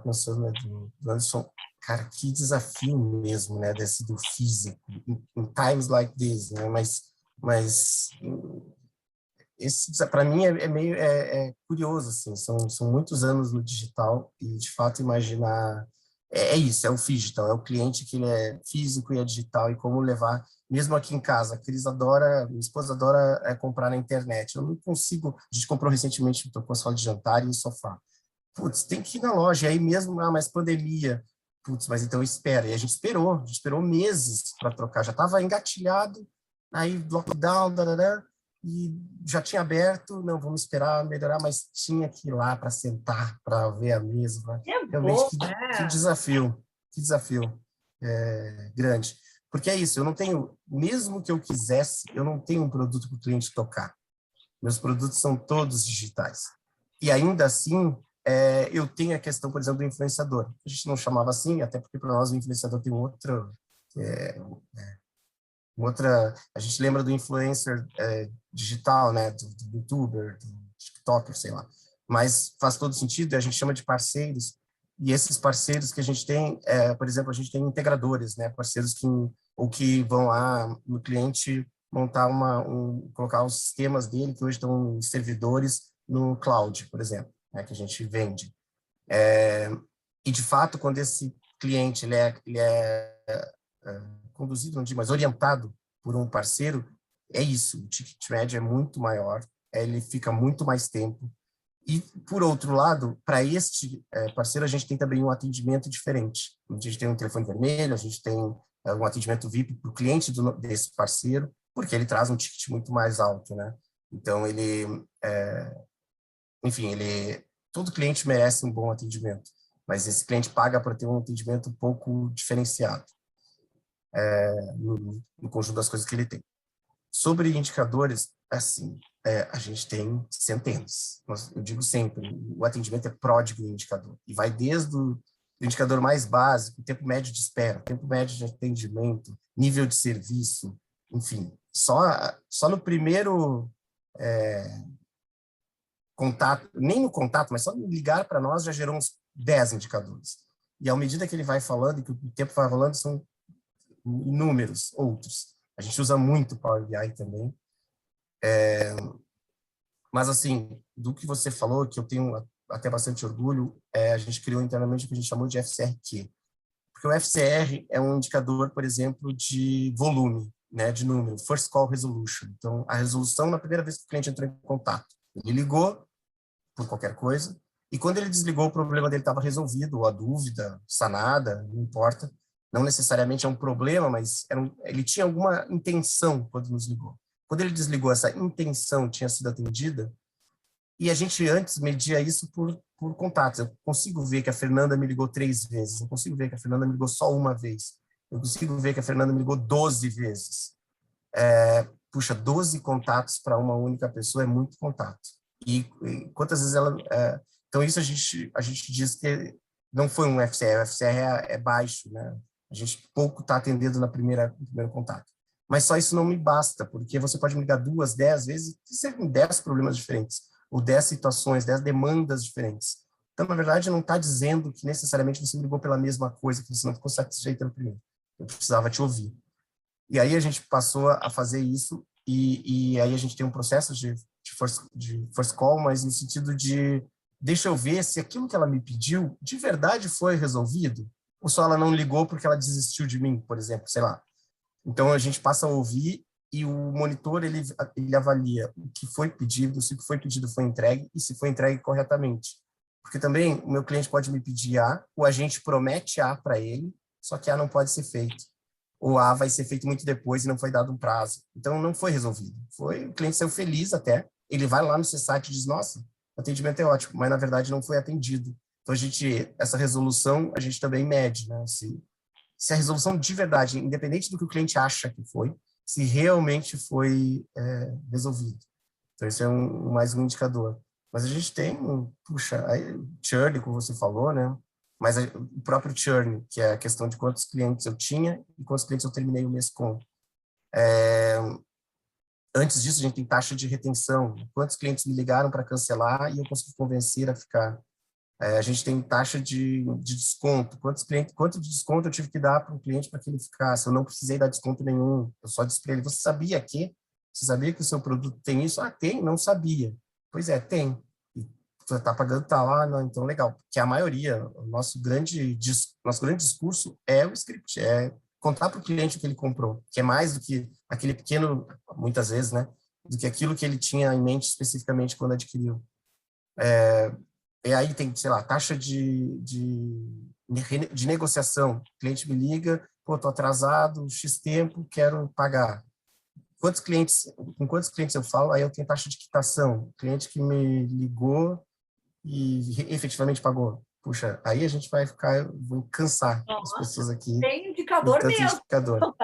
pensando, né, do Anderson, cara, que desafio mesmo, né, desse do físico, em times like this, né, mas esse, para mim, é meio curioso, assim, são muitos anos no digital e, de fato, imaginar é isso, é o digital, é o cliente que ele é físico e é digital, e como levar, mesmo aqui em casa, a Cris adora, minha esposa adora comprar na internet, eu não consigo, a gente comprou recentemente um console de jantar e um sofá, putz, tem que ir na loja, e aí mesmo, mas pandemia, putz, mas então espera, e a gente esperou meses para trocar, já estava engatilhado, aí lockdown, e já tinha aberto, não, vamos esperar melhorar, mas tinha que ir lá para sentar, para ver a mesa, É realmente bom, que desafio grande, porque é isso, eu não tenho, mesmo que eu quisesse, eu não tenho um produto para o cliente tocar, meus produtos são todos digitais, e ainda assim, eu tenho a questão, por exemplo, do influenciador. A gente não chamava assim, até porque para nós o influenciador tem a gente lembra do influencer digital, né, do youtuber, do tiktoker, sei lá. Mas faz todo sentido, a gente chama de parceiros, e esses parceiros que a gente tem, por exemplo, a gente tem integradores, né, parceiros que vão lá no cliente montar colocar os sistemas dele, que hoje estão em servidores no cloud, por exemplo, né, que a gente vende. E, de fato, quando esse cliente ele é conduzido, não digo, mas orientado por um parceiro, é isso, o ticket médio é muito maior, ele fica muito mais tempo. E, por outro lado, para este parceiro, a gente tem também um atendimento diferente. A gente tem um telefone vermelho, a gente tem um atendimento VIP para o cliente desse parceiro, porque ele traz um ticket muito mais alto, né? Então, enfim, todo cliente merece um bom atendimento, mas esse cliente paga para ter um atendimento um pouco diferenciado no conjunto das coisas que ele tem. Sobre indicadores, assim, a gente tem centenas. Eu digo sempre, o atendimento é pródigo em indicador, e vai desde o indicador mais básico, tempo médio de espera, tempo médio de atendimento, nível de serviço, enfim, só no primeiro contato, nem no contato, mas só ligar para nós já gerou uns 10 indicadores. E à medida que ele vai falando, e que o tempo vai rolando, são inúmeros outros. A gente usa muito Power BI também. Mas, assim, do que você falou, que eu tenho até bastante orgulho, a gente criou internamente o que a gente chamou de FCRQ. Porque o FCR é um indicador, por exemplo, de volume, né, de número, First Call Resolution. Então, a resolução na primeira vez que o cliente entrou em contato. Ele ligou por qualquer coisa, e quando ele desligou, o problema dele estava resolvido, ou a dúvida sanada, não importa. Não necessariamente é um problema, mas ele tinha alguma intenção quando nos ligou. Quando ele desligou, essa intenção tinha sido atendida, e a gente antes media isso por contatos. Eu consigo ver que a Fernanda me ligou 3 vezes, eu consigo ver que a Fernanda me ligou só uma vez, eu consigo ver que a Fernanda me ligou 12 vezes. Puxa, 12 contatos para uma única pessoa é muito contato. E quantas vezes ela... então, isso a gente diz que não foi um FCR, o FCR é baixo, né? A gente pouco está atendendo no primeiro contato. Mas só isso não me basta, porque você pode me ligar 2, 10 vezes e ser com 10 problemas diferentes, ou 10 situações, 10 demandas diferentes. Então, na verdade, não está dizendo que necessariamente você me ligou pela mesma coisa, que você não ficou satisfeito no primeiro. Eu precisava te ouvir. E aí a gente passou a fazer isso, e aí a gente tem um processo de first call, mas no sentido de deixa eu ver se aquilo que ela me pediu de verdade foi resolvido, ou só ela não ligou porque ela desistiu de mim, por exemplo, sei lá. Então a gente passa a ouvir, e o monitor ele avalia o que foi pedido, se o que foi pedido foi entregue, e se foi entregue corretamente. Porque também o meu cliente pode me pedir A, o agente promete A para ele, só que A não pode ser feito. Ou A vai ser feito muito depois e não foi dado um prazo. Então, não foi resolvido. O cliente saiu feliz até, ele vai lá no site e diz, nossa, o atendimento é ótimo, mas na verdade não foi atendido. Então, essa resolução, a gente também mede, né? Se a resolução de verdade, independente do que o cliente acha que foi, se realmente foi resolvido. Então, esse é mais um indicador. Mas a gente tem, puxa, churn, como você falou, né? Mas o próprio churn, que é a questão de quantos clientes eu tinha e quantos clientes eu terminei o mês com. Antes disso, a gente tem taxa de retenção. Quantos clientes me ligaram para cancelar e eu consegui convencer a ficar. A gente tem taxa de desconto. Quanto de desconto eu tive que dar para o cliente para que ele ficasse? Eu não precisei dar desconto nenhum. Eu só disse para ele, você sabia que o seu produto tem isso? Ah, tem? Não sabia. Pois é, tem. tu está pagando, tá lá, não, então legal. Porque a maioria, o nosso grande discurso é o script, é contar para o cliente o que ele comprou, que é mais do que aquele pequeno, muitas vezes, né, do que aquilo que ele tinha em mente especificamente quando adquiriu. E aí tem, sei lá, taxa de negociação. O cliente me liga, pô, tô atrasado, X tempo, quero pagar. Com quantos clientes eu falo? Aí eu tenho taxa de quitação. Cliente que me ligou e efetivamente pagou. Puxa, aí a gente vai vou cansar as pessoas aqui tem com indicador tanto mesmo. indicador.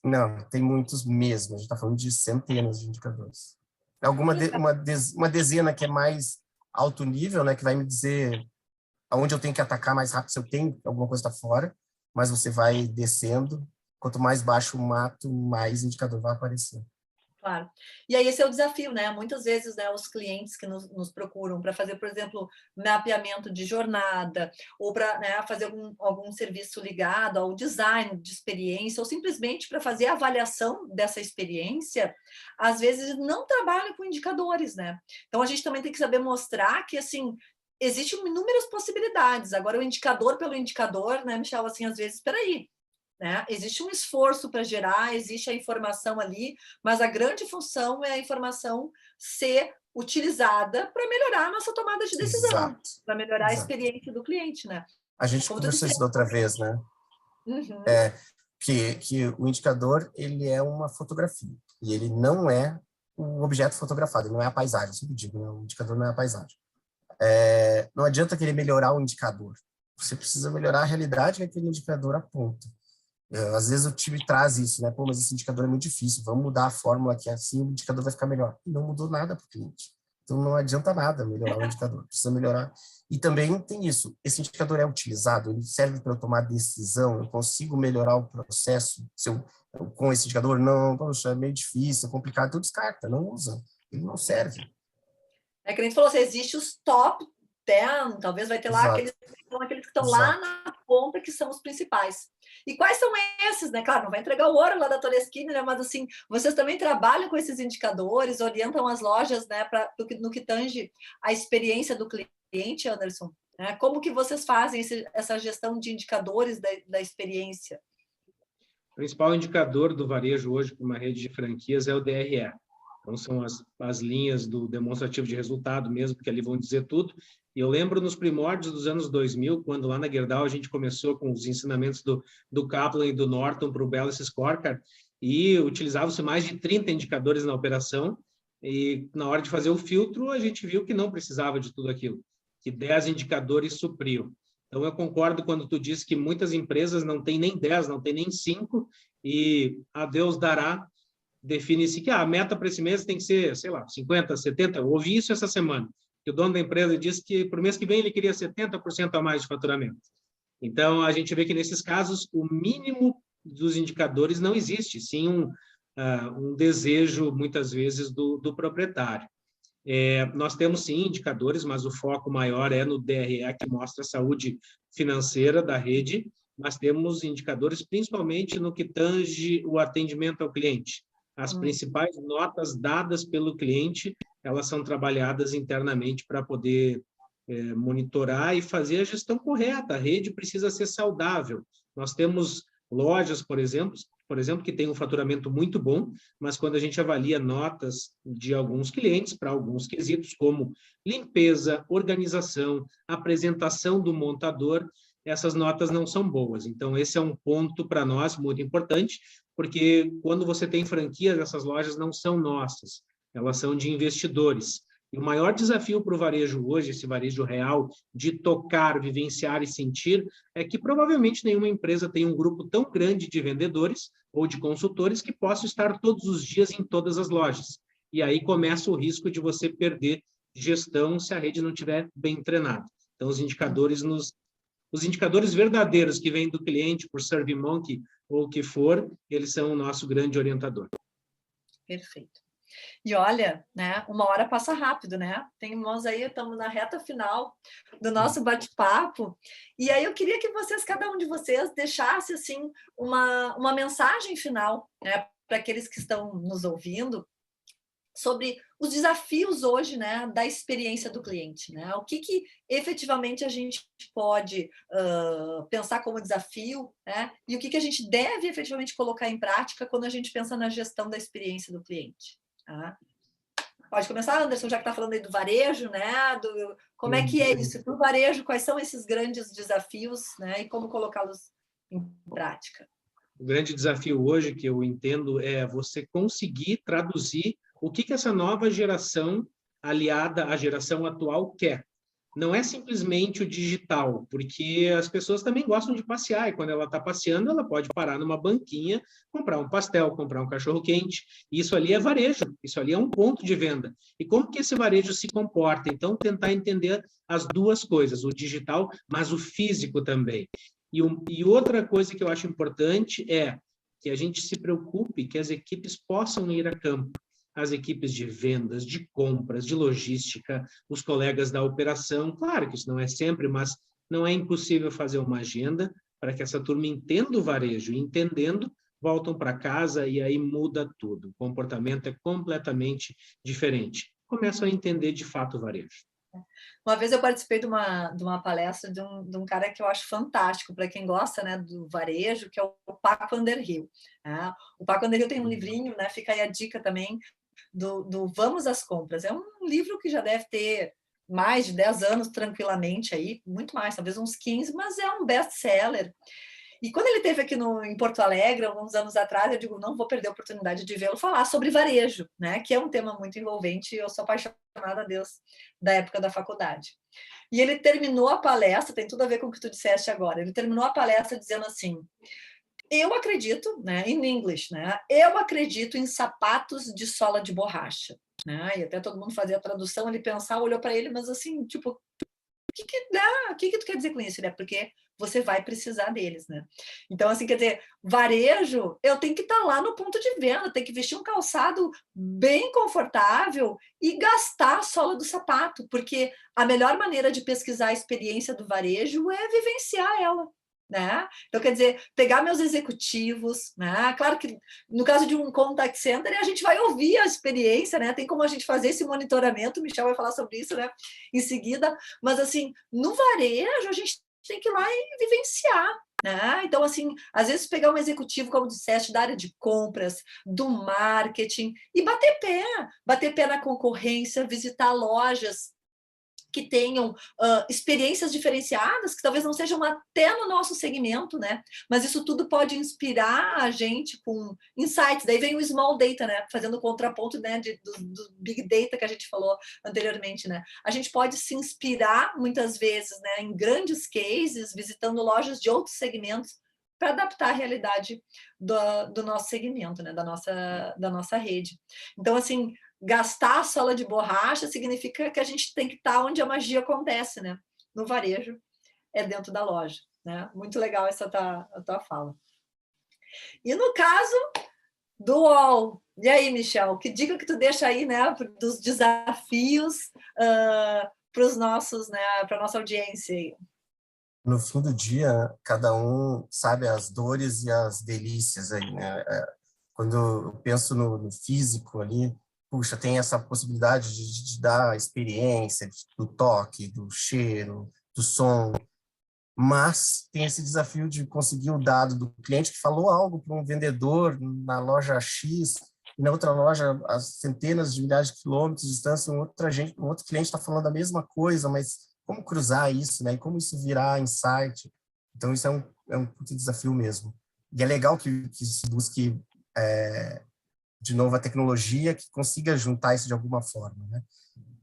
Não, tem muitos mesmo. A gente está falando de centenas de indicadores. Uma dezena que é mais alto nível, né, que vai me dizer aonde eu tenho que atacar mais rápido, se eu tenho alguma coisa está fora, mas você vai descendo. Quanto mais baixo o mato, mais indicador vai aparecer. Claro. E aí esse é o desafio, né? Muitas vezes, né, os clientes que nos procuram para fazer, por exemplo, mapeamento de jornada, ou para, né, fazer algum serviço ligado ao design de experiência, ou simplesmente para fazer a avaliação dessa experiência, às vezes não trabalham com indicadores, né? Então a gente também tem que saber mostrar que, assim, existem inúmeras possibilidades. Agora, o indicador pelo indicador, né, Michel, assim, às vezes, espera aí. Né? Existe um esforço para gerar, existe a informação ali, mas a grande função é a informação ser utilizada para melhorar a nossa tomada de decisão, para melhorar a experiência do cliente, né? A gente conversou isso da outra vez, né? Uhum. Que o indicador, ele é uma fotografia, e ele não é o objeto fotografado, ele não é a paisagem, eu sempre digo, né? O indicador não é a paisagem. Não adianta querer melhorar o indicador, você precisa melhorar a realidade que aquele indicador aponta. Às vezes o time traz isso, né? Pô, mas esse indicador é muito difícil, vamos mudar a fórmula que assim o indicador vai ficar melhor. E não mudou nada para o cliente. Então não adianta nada melhorar o indicador, precisa melhorar. E também tem isso, esse indicador é utilizado, ele serve para eu tomar decisão, eu consigo melhorar o processo com esse indicador? Não, poxa, é meio difícil, é complicado, então descarta, não usa, ele não serve. É que a gente falou, assim, existe os top 10, talvez vai ter lá aqueles que estão lá na ponta, que são os principais. E quais são esses, né? Claro, não vai entregar o ouro lá da Toreskin, né? Mas assim, vocês também trabalham com esses indicadores, orientam as lojas, né, no que tange a experiência do cliente, Anderson? Né? Como que vocês fazem essa gestão de indicadores da experiência? O principal indicador do varejo hoje para uma rede de franquias é o DRE. Então, são as linhas do demonstrativo de resultado mesmo, porque ali vão dizer tudo. E eu lembro nos primórdios dos anos 2000, quando lá na Gerdau a gente começou com os ensinamentos do Kaplan e do Norton para o Balance Scorecard, e utilizavam-se mais de 30 indicadores na operação, e na hora de fazer o filtro, a gente viu que não precisava de tudo aquilo, que 10 indicadores supriam. Então, eu concordo quando tu diz que muitas empresas não têm nem 10, não têm nem 5, e a Deus dará, define-se que a meta para esse mês tem que ser, sei lá, 50, 70. Eu ouvi isso essa semana, que o dono da empresa disse que para o mês que vem ele queria 70% a mais de faturamento. Então, a gente vê que nesses casos, o mínimo dos indicadores não existe, sim um desejo, muitas vezes, do proprietário. Nós temos, sim, indicadores, mas o foco maior é no DRE, que mostra a saúde financeira da rede, mas temos indicadores principalmente no que tange o atendimento ao cliente. As principais notas dadas pelo cliente, elas são trabalhadas internamente para poder monitorar e fazer a gestão correta. A rede precisa ser saudável. Nós temos lojas, por exemplo, que tem um faturamento muito bom, mas quando a gente avalia notas de alguns clientes para alguns quesitos, como limpeza, organização, apresentação do montador, essas notas não são boas. Então, esse é um ponto para nós muito importante, porque quando você tem franquias, essas lojas não são nossas, elas são de investidores. E o maior desafio para o varejo hoje, esse varejo real, de tocar, vivenciar e sentir, é que provavelmente nenhuma empresa tem um grupo tão grande de vendedores ou de consultores que possa estar todos os dias em todas as lojas. E aí começa o risco de você perder gestão se a rede não estiver bem treinada. Então, os indicadores verdadeiros que vêm do cliente por SurveyMonkey ou o que for, eles são o nosso grande orientador. Perfeito. E olha, né, uma hora passa rápido, né? Estamos na reta final do nosso bate-papo. E aí eu queria que cada um de vocês, deixasse assim uma mensagem final, né, para aqueles que estão nos ouvindo, sobre os desafios hoje, né, da experiência do cliente, né? O que efetivamente a gente pode pensar como desafio, né? E o que a gente deve efetivamente colocar em prática quando a gente pensa na gestão da experiência do cliente. Tá? Pode começar, Anderson, já que está falando aí do varejo, né? Como é que é isso? Para o varejo, quais são esses grandes desafios, né? E como colocá-los em prática? O grande desafio hoje, que eu entendo, é você conseguir traduzir o que essa nova geração, aliada à geração atual, quer. Não é simplesmente o digital, porque as pessoas também gostam de passear, e quando ela está passeando, ela pode parar numa banquinha, comprar um pastel, comprar um cachorro-quente. Isso ali é varejo, isso ali é um ponto de venda. E como que esse varejo se comporta? Então, tentar entender as duas coisas, o digital, mas o físico também. E outra coisa que eu acho importante é que a gente se preocupe que as equipes possam ir a campo. As equipes de vendas, de compras, de logística, os colegas da operação. Claro que isso não é sempre, mas não é impossível fazer uma agenda para que essa turma entenda o varejo. E entendendo, voltam para casa e aí muda tudo. O comportamento é completamente diferente. Começam a entender de fato o varejo. Uma vez eu participei de uma palestra de um cara que eu acho fantástico, para quem gosta, né, do varejo, que é o Paco Underhill. Né? O Paco Underhill tem um livrinho, né, fica aí a dica também, do Vamos às Compras. É um livro que já deve ter mais de 10 anos tranquilamente, aí, muito mais, talvez uns 15, mas é um best-seller. E quando ele esteve aqui em Porto Alegre, alguns anos atrás, eu digo, não vou perder a oportunidade de vê-lo falar sobre varejo, né? Que é um tema muito envolvente e eu sou apaixonada a Deus da época da faculdade. E ele terminou a palestra, tem tudo a ver com o que tu disseste agora, ele terminou a palestra dizendo assim, eu acredito, né, in English, né? Eu acredito em sapatos de sola de borracha. Né? E até todo mundo fazia a tradução, ele pensava, olhou para ele, mas assim, tipo, o que tu quer dizer com isso, né? Porque você vai precisar deles, né? Então, assim, quer dizer, varejo, eu tenho que estar lá no ponto de venda, tenho que vestir um calçado bem confortável e gastar a sola do sapato, porque a melhor maneira de pesquisar a experiência do varejo é vivenciar ela. Né? Então, quer dizer, pegar meus executivos, né? Claro que no caso de um contact center, a gente vai ouvir a experiência, né? Tem como a gente fazer esse monitoramento, o Michel vai falar sobre isso, né? Em seguida, mas assim, no varejo, a gente tem que ir lá e vivenciar. Né? Então, assim, às vezes pegar um executivo, como disseste, da área de compras, do marketing, e bater pé na concorrência, visitar lojas que tenham experiências diferenciadas, que talvez não sejam até no nosso segmento, né? Mas isso tudo pode inspirar a gente com insights. Daí vem o small data, né? Fazendo o contraponto, né, do big data que a gente falou anteriormente, né? A gente pode se inspirar muitas vezes, né, em grandes cases, visitando lojas de outros segmentos para adaptar a realidade do nosso segmento, né? Da nossa rede. Então, assim, gastar a sola de borracha significa que a gente tem que estar onde a magia acontece, né? No varejo, é dentro da loja. Né? Muito legal essa a tua fala. E no caso do UOL, e aí, Michel, que dica que tu deixa aí, né, dos desafios para os nossos, né, para a nossa audiência aí? No fim do dia, cada um sabe as dores e as delícias aí, né? Quando eu penso no físico ali, puxa, tem essa possibilidade de dar a experiência do toque, do cheiro, do som, mas tem esse desafio de conseguir o dado do cliente que falou algo para um vendedor na loja X, e na outra loja, a centenas de milhares de quilômetros de distância, um outro cliente está falando a mesma coisa, mas como cruzar isso, né? E como isso virar insight? Então, isso é um desafio mesmo. E é legal que se busque de novo a tecnologia que consiga juntar isso de alguma forma, né?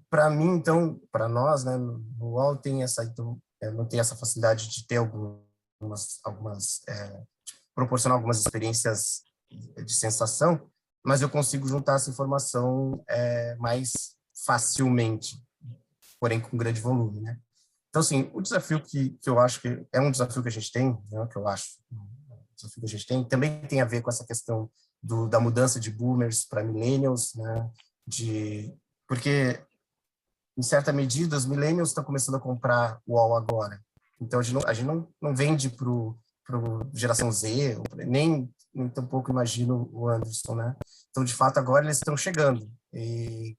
Para mim, então, para nós, né, no UOL não tem essa facilidade de ter proporcionar algumas experiências de sensação, mas eu consigo juntar essa informação mais facilmente, porém com grande volume, né? Então, assim, o desafio que eu acho que é um desafio que a gente tem, né, que eu acho um desafio que a gente tem, também tem a ver com essa questão da mudança de boomers para millennials, né? Porque, em certa medida, os millennials estão começando a comprar o UOL agora. Então, a gente não vende para geração Z, nem tampouco imagino o Anderson, né? Então, de fato, agora eles estão chegando. e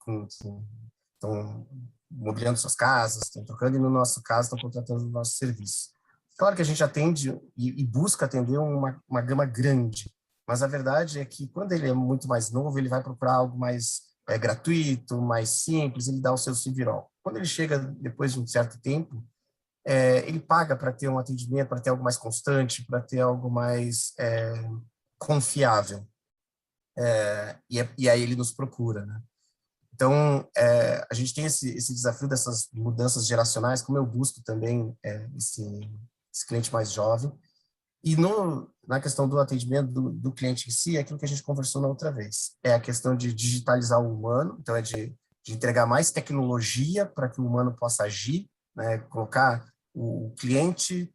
estão mobiliando suas casas, estão trocando, e no nosso caso estão contratando o nosso serviço. Claro que a gente atende e busca atender uma gama grande, mas a verdade é que quando ele é muito mais novo, ele vai procurar algo mais gratuito, mais simples, ele dá o seu civirol. Quando ele chega depois de um certo tempo, ele paga para ter um atendimento, para ter algo mais constante, para ter algo mais confiável. E aí ele nos procura, né? Então, a gente tem esse desafio dessas mudanças geracionais, como eu busco também esse cliente mais jovem. E na questão do atendimento do cliente em si, é aquilo que a gente conversou na outra vez. É a questão de digitalizar o humano, então de entregar mais tecnologia para que o humano possa agir, né? Colocar o cliente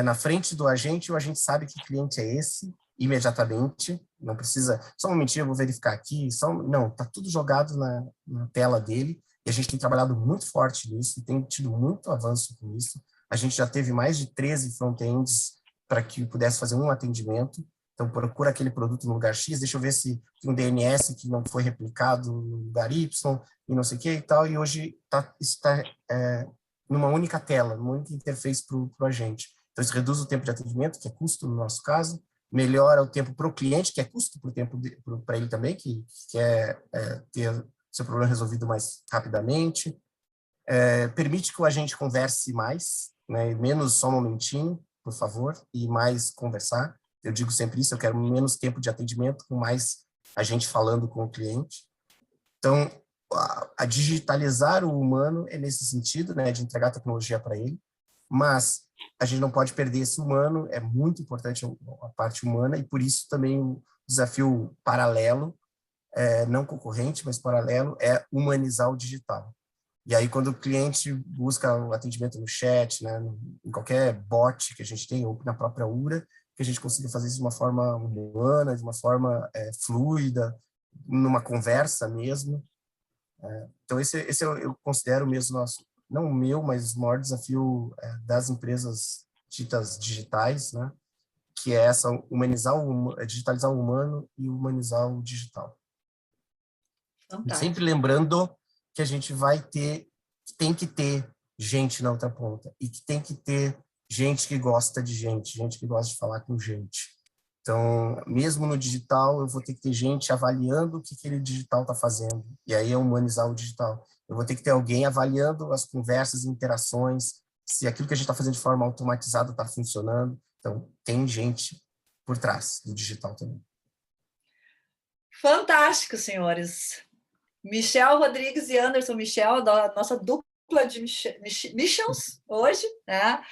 na frente do agente, e o agente sabe que cliente é esse, imediatamente, não precisa, só um momentinho, eu vou verificar aqui, não, está tudo jogado na tela dele, e a gente tem trabalhado muito forte nisso, e tem tido muito avanço com isso. A gente já teve mais de 13 front-ends para que pudesse fazer um atendimento. Então, procura aquele produto no lugar X, deixa eu ver se tem um DNS que não foi replicado no lugar Y, e não sei o que e tal, e hoje está numa única tela, numa única interface para o agente. Então, isso reduz o tempo de atendimento, que é custo no nosso caso, melhora o tempo para o cliente, que é custo para ele também, que quer ter seu problema resolvido mais rapidamente, permite que o agente converse mais, né, menos só um momentinho, por favor, e mais conversar. Eu digo sempre isso, eu quero menos tempo de atendimento, com mais a gente falando com o cliente. Então, a digitalizar o humano é nesse sentido, né, de entregar tecnologia para ele, mas a gente não pode perder esse humano, é muito importante a parte humana, e por isso também o desafio paralelo, não concorrente, mas paralelo, é humanizar o digital. E aí, quando o cliente busca o atendimento no chat, né, em qualquer bot que a gente tem, ou na própria URA, que a gente consiga fazer isso de uma forma humana, de uma forma fluida, numa conversa mesmo. Então, esse eu considero mesmo não o meu, mas o maior desafio das empresas ditas digitais, né, que é essa digitalizar o humano e humanizar o digital. Fantástico. Sempre lembrando que a gente tem que ter gente na outra ponta, e que tem que ter gente que gosta de gente que gosta de falar com gente. Então, mesmo no digital, eu vou ter que ter gente avaliando o que aquele digital está fazendo, e aí é humanizar o digital. Eu vou ter que ter alguém avaliando as conversas e interações, se aquilo que a gente está fazendo de forma automatizada está funcionando. Então, tem gente por trás do digital também. Fantástico, senhores. Michel Rodrigues e Anderson Michel, da nossa dupla de missions hoje, né?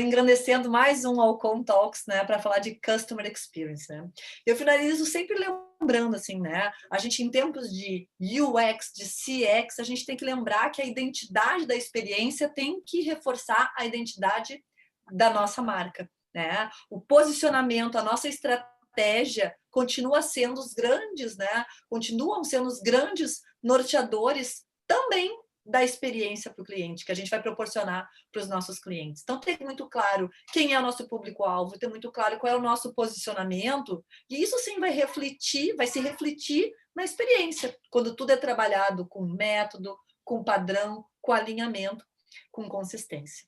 Engrandecendo mais um Alcon Talks, né? Para falar de Customer Experience, né? Eu finalizo sempre lembrando, assim, né? A gente, em tempos de UX, de CX, a gente tem que lembrar que a identidade da experiência tem que reforçar a identidade da nossa marca, né? O posicionamento, a nossa estratégia continua sendo os grandes, né? Continuam sendo os grandes norteadores também da experiência para o cliente, que a gente vai proporcionar para os nossos clientes. Então, ter muito claro quem é o nosso público-alvo, ter muito claro qual é o nosso posicionamento, e isso sim vai se refletir na experiência, quando tudo é trabalhado com método, com padrão, com alinhamento, com consistência.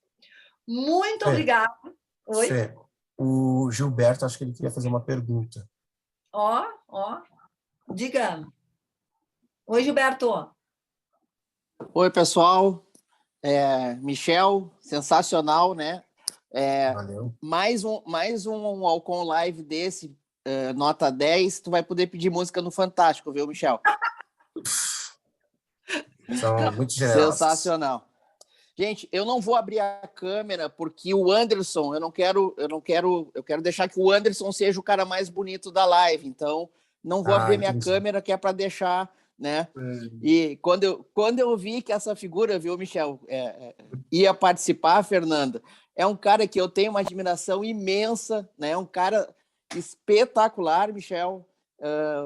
Muito obrigada. Oi? Fê, o Gilberto, acho que ele queria fazer uma pergunta. Diga. Oi, Gilberto. Oi, pessoal. Michel, sensacional, né? Valeu. Mais um Alcon Live desse, nota 10. Tu vai poder pedir música no Fantástico, viu, Michel? São muito generosos. Sensacional. Gente, eu não vou abrir a câmera porque o Anderson, eu quero deixar que o Anderson seja o cara mais bonito da live. Então, não vou abrir minha câmera, que é para deixar, né? E quando eu vi que essa figura, viu, Michel, ia participar, Fernanda, é um cara que eu tenho uma admiração imensa, né? É um cara espetacular, Michel.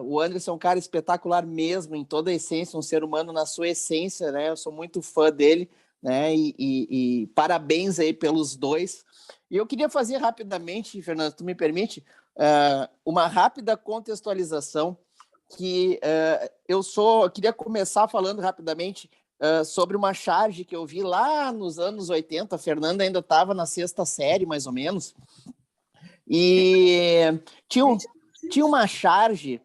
O Anderson é um cara espetacular mesmo, em toda a essência, um ser humano na sua essência, né? Eu sou muito fã dele, né? E parabéns aí pelos dois. E eu queria fazer rapidamente, Fernanda, tu me permite, uma rápida contextualização que eu queria começar falando rapidamente sobre uma charge que eu vi lá nos anos 80. A Fernanda ainda estava na 6ª série, mais ou menos, e tinha uma charge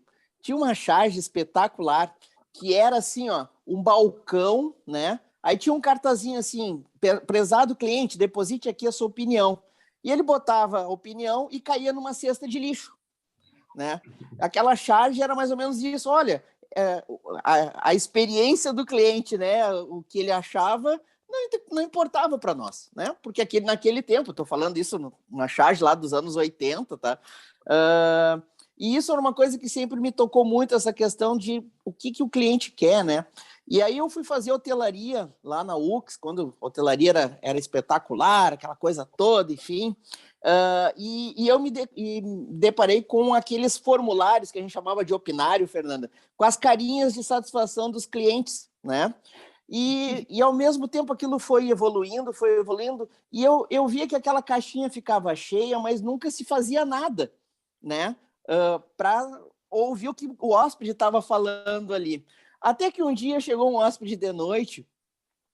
espetacular, que era assim, ó, um balcão, né? Aí tinha um cartazinho assim, prezado cliente, deposite aqui a sua opinião. E ele botava a opinião e caía numa cesta de lixo, né? Aquela charge era mais ou menos isso. Olha, a experiência do cliente, né? O que ele achava não importava para nós, né? Porque naquele tempo, estou falando isso numa charge lá dos anos 80, tá? E isso era uma coisa que sempre me tocou muito, essa questão de o que o cliente quer, né? E aí eu fui fazer hotelaria lá na UX, quando a hotelaria era espetacular, aquela coisa toda, enfim. E eu me deparei com aqueles formulários que a gente chamava de opinário, Fernanda, com as carinhas de satisfação dos clientes, né? E ao mesmo tempo aquilo foi evoluindo, e eu via que aquela caixinha ficava cheia, mas nunca se fazia nada, né? Para ouvir o que o hóspede estava falando ali. Até que um dia chegou um hóspede de noite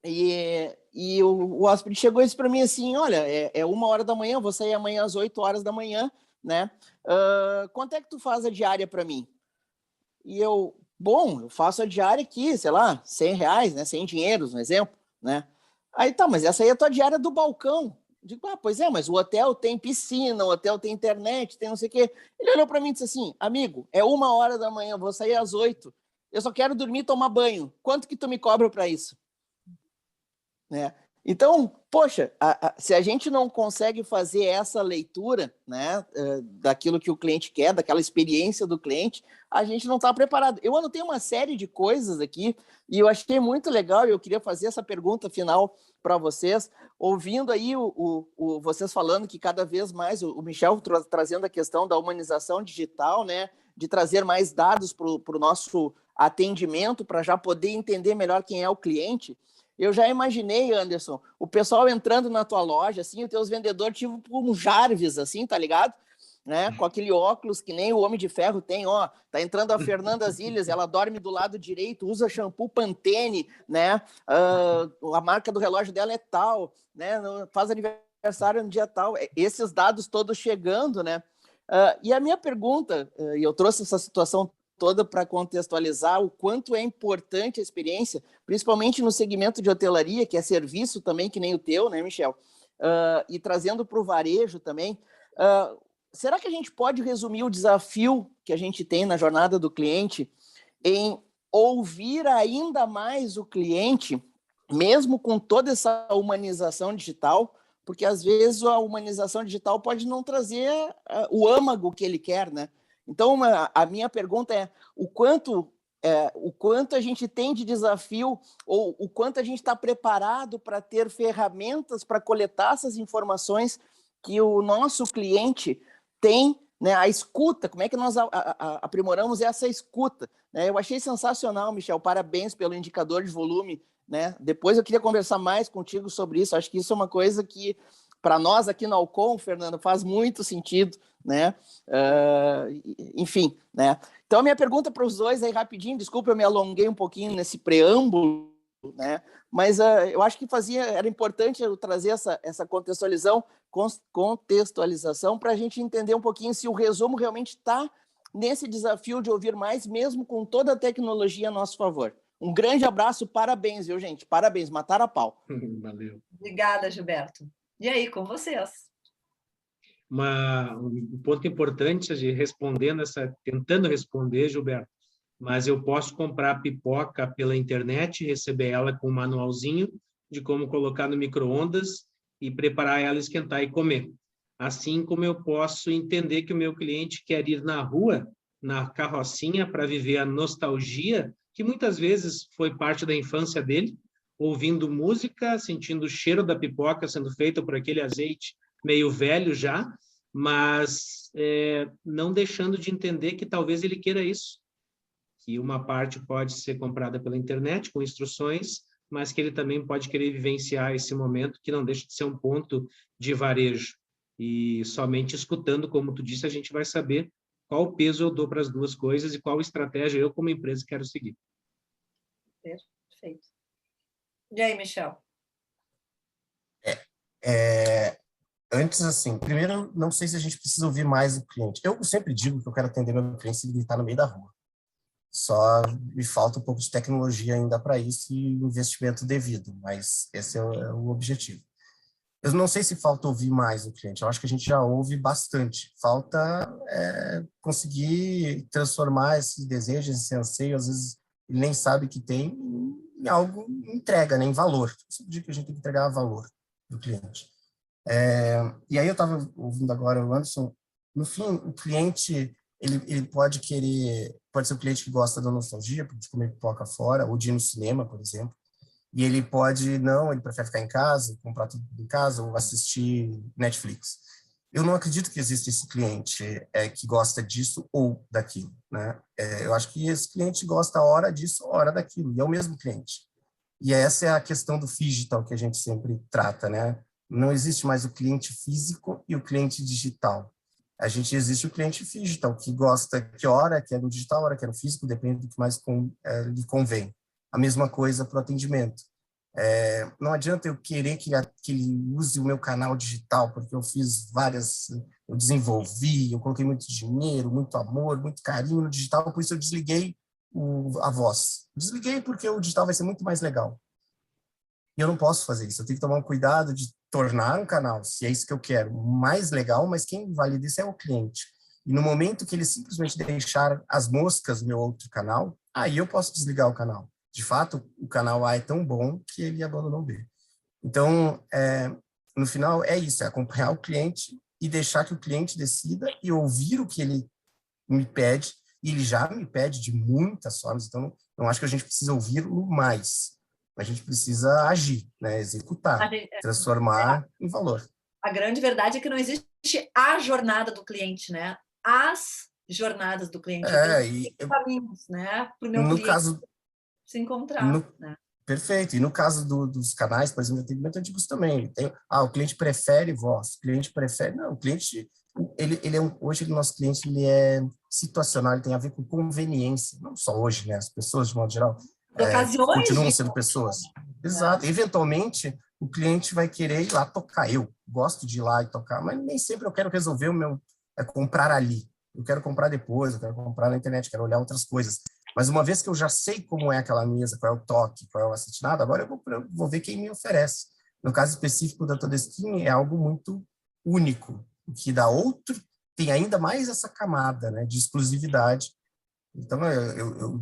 e o hóspede chegou e disse para mim assim, olha, é 1h da manhã, vou sair amanhã às 8h da manhã, né? Quanto é que tu faz a diária para mim? E eu faço a diária aqui, sei lá, R$100, né? 100 dinheiros, um exemplo, né? Aí tá, mas essa aí é a tua diária do balcão. Digo, pois é, mas o hotel tem piscina, o hotel tem internet, tem não sei o quê. Ele olhou para mim e disse assim, amigo, é 1h da manhã, vou sair às 8h. Eu só quero dormir e tomar banho. Quanto que tu me cobra para isso? Né? Então, poxa, se a gente não consegue fazer essa leitura, né, daquilo que o cliente quer, daquela experiência do cliente, a gente não está preparado. Eu anotei uma série de coisas aqui e eu achei muito legal e eu queria fazer essa pergunta final para vocês, ouvindo aí vocês falando que cada vez mais o Michel trazendo a questão da humanização digital, né, de trazer mais dados para o nosso atendimento, para já poder entender melhor quem é o cliente. Eu já imaginei, Anderson, o pessoal entrando na tua loja, assim, os teus vendedores tipo um Jarvis, assim, tá ligado? Né? Com aquele óculos que nem o Homem de Ferro tem, ó, tá entrando a Fernanda Zilhas, ela dorme do lado direito, usa shampoo Pantene, né? A marca do relógio dela é tal, né? Faz aniversário no dia tal. Esses dados todos chegando, né? E a minha pergunta, e eu trouxe essa situação toda para contextualizar o quanto é importante a experiência, principalmente no segmento de hotelaria, que é serviço também, que nem o teu, né, Michel? E trazendo para o varejo também. Será que a gente pode resumir o desafio que a gente tem na jornada do cliente em ouvir ainda mais o cliente, mesmo com toda essa humanização digital? Porque, às vezes, a humanização digital pode não trazer o âmago que ele quer, né? Então, a minha pergunta é o quanto a gente tem de desafio ou o quanto a gente está preparado para ter ferramentas para coletar essas informações que o nosso cliente tem, né? A escuta, como é que nós aprimoramos essa escuta? Né? Eu achei sensacional, Michel, parabéns pelo indicador de volume. Né? Depois eu queria conversar mais contigo sobre isso, acho que isso é uma coisa que para nós aqui na Alcon, Fernando, faz muito sentido, né? Enfim, né? Então, a minha pergunta para os dois aí, rapidinho, desculpa, eu me alonguei um pouquinho nesse preâmbulo, né? Mas eu acho que era importante eu trazer essa contextualização para a gente entender um pouquinho se o resumo realmente está nesse desafio de ouvir mais, mesmo com toda a tecnologia a nosso favor. Um grande abraço, parabéns, viu, gente? Parabéns, mataram a pau. Valeu. Obrigada, Gilberto. E aí, com vocês? Um ponto importante de tentando responder, Gilberto, mas eu posso comprar pipoca pela internet, receber ela com um manualzinho de como colocar no micro-ondas e preparar ela, esquentar e comer. Assim como eu posso entender que o meu cliente quer ir na rua, na carrocinha, para viver a nostalgia, que muitas vezes foi parte da infância dele, ouvindo música, sentindo o cheiro da pipoca sendo feita por aquele azeite meio velho já, mas não deixando de entender que talvez ele queira isso, que uma parte pode ser comprada pela internet com instruções, mas que ele também pode querer vivenciar esse momento, que não deixa de ser um ponto de varejo. E somente escutando, como tu disse, a gente vai saber qual peso eu dou para as duas coisas e qual estratégia eu, como empresa, quero seguir. Perfeito. E aí, Michel? Antes, assim, primeiro, não sei se a gente precisa ouvir mais o cliente. Eu sempre digo que eu quero atender meu cliente se ele está no meio da rua. Só me falta um pouco de tecnologia ainda para isso e investimento devido, mas esse é o objetivo. Eu não sei se falta ouvir mais o cliente, eu acho que a gente já ouve bastante. Falta conseguir transformar esse desejo, esse anseio, às vezes ele nem sabe que tem, em algo, em entrega, né, em valor. Eu sempre digo que a gente tem que entregar valor do cliente. E aí eu estava ouvindo agora o Anderson, no fim, o cliente, ele pode ser um cliente que gosta da nostalgia, de comer pipoca fora, ou de ir no cinema, por exemplo, e ele ele prefere ficar em casa, comprar tudo em casa, ou assistir Netflix. Eu não acredito que exista esse cliente que gosta disso ou daquilo, né? Eu acho que esse cliente gosta hora disso, hora daquilo, e é o mesmo cliente. E essa é a questão do digital que a gente sempre trata, né? Não existe mais o cliente físico e o cliente digital. Existe o cliente digital, que gosta que hora que é no digital, hora que é no físico, depende do que mais lhe convém. A mesma coisa para o atendimento. Não adianta eu querer que ele use o meu canal digital, porque eu desenvolvi, eu coloquei muito dinheiro, muito amor, muito carinho no digital, por isso eu desliguei a voz. Desliguei porque o digital vai ser muito mais legal. E eu não posso fazer isso. Eu tenho que tomar um cuidado de tornar um canal, se é isso que eu quero, mais legal, mas quem valida isso é o cliente. E no momento que ele simplesmente deixar as moscas no meu outro canal, aí eu posso desligar o canal. De fato, o canal A é tão bom que ele abandonou o B. Então, no final, é isso, é acompanhar o cliente e deixar que o cliente decida e ouvir o que ele me pede, e ele já me pede de muitas formas, então não acho que a gente precisa ouvi-lo mais. A gente precisa agir, né? Executar, transformar em valor. A grande verdade é que não existe a jornada do cliente, né? As jornadas do cliente. Então, caminhos, né? Para o meu cliente caso, se encontrar. Né? Perfeito. E no caso dos canais, por exemplo, de atendimento antigos também. O cliente prefere voz, o cliente prefere... Não, o cliente... hoje, o nosso cliente ele é situacional, ele tem a ver com conveniência. Não só hoje, né? As pessoas, de modo geral, continuam sendo pessoas. Exato. Eventualmente, o cliente vai querer ir lá tocar. Eu gosto de ir lá e tocar, mas nem sempre eu quero resolver o meu... comprar ali. Eu quero comprar depois, eu quero comprar na internet, quero olhar outras coisas. Mas uma vez que eu já sei como é aquela mesa, qual é o toque, qual é o acetinado, agora eu vou ver quem me oferece. No caso específico da Todestine, é algo muito único, que da outro tem ainda mais essa camada, né, de exclusividade. Então,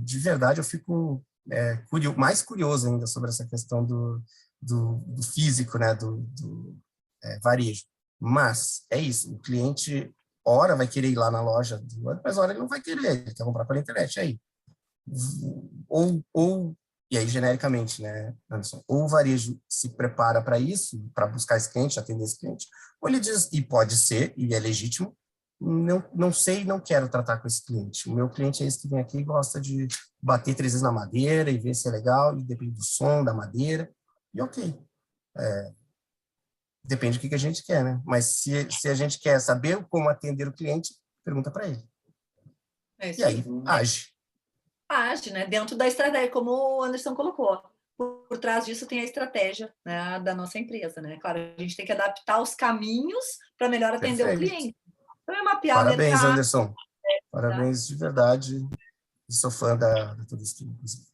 de verdade, eu fico mais curioso ainda sobre essa questão do físico, né, do varejo. Mas é isso, o cliente, ora vai querer ir lá na loja, mas ora ele não vai querer, ele quer comprar pela internet, aí. E aí, genericamente, né, Anderson, ou o varejo se prepara para isso, para buscar esse cliente, atender esse cliente, ou ele diz, e pode ser, e é legítimo, não sei, não quero tratar com esse cliente. O meu cliente é esse que vem aqui e gosta de bater 3 vezes na madeira e ver se é legal, e depende do som da madeira, e ok. Depende do que a gente quer, né? Mas se a gente quer saber como atender o cliente, pergunta para ele. E aí, age. Age, né? Dentro da estratégia, como o Anderson colocou. Por trás disso tem a estratégia, né, da nossa empresa, né? Claro, a gente tem que adaptar os caminhos para melhor atender o cliente. Então, é mapear Parabéns, o mercado. Anderson. Parabéns de verdade. Sou fã da Todestine, inclusive.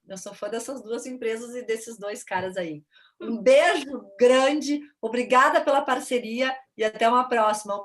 Eu sou fã dessas duas empresas e desses dois caras aí. Um beijo grande, obrigada pela parceria e até uma próxima.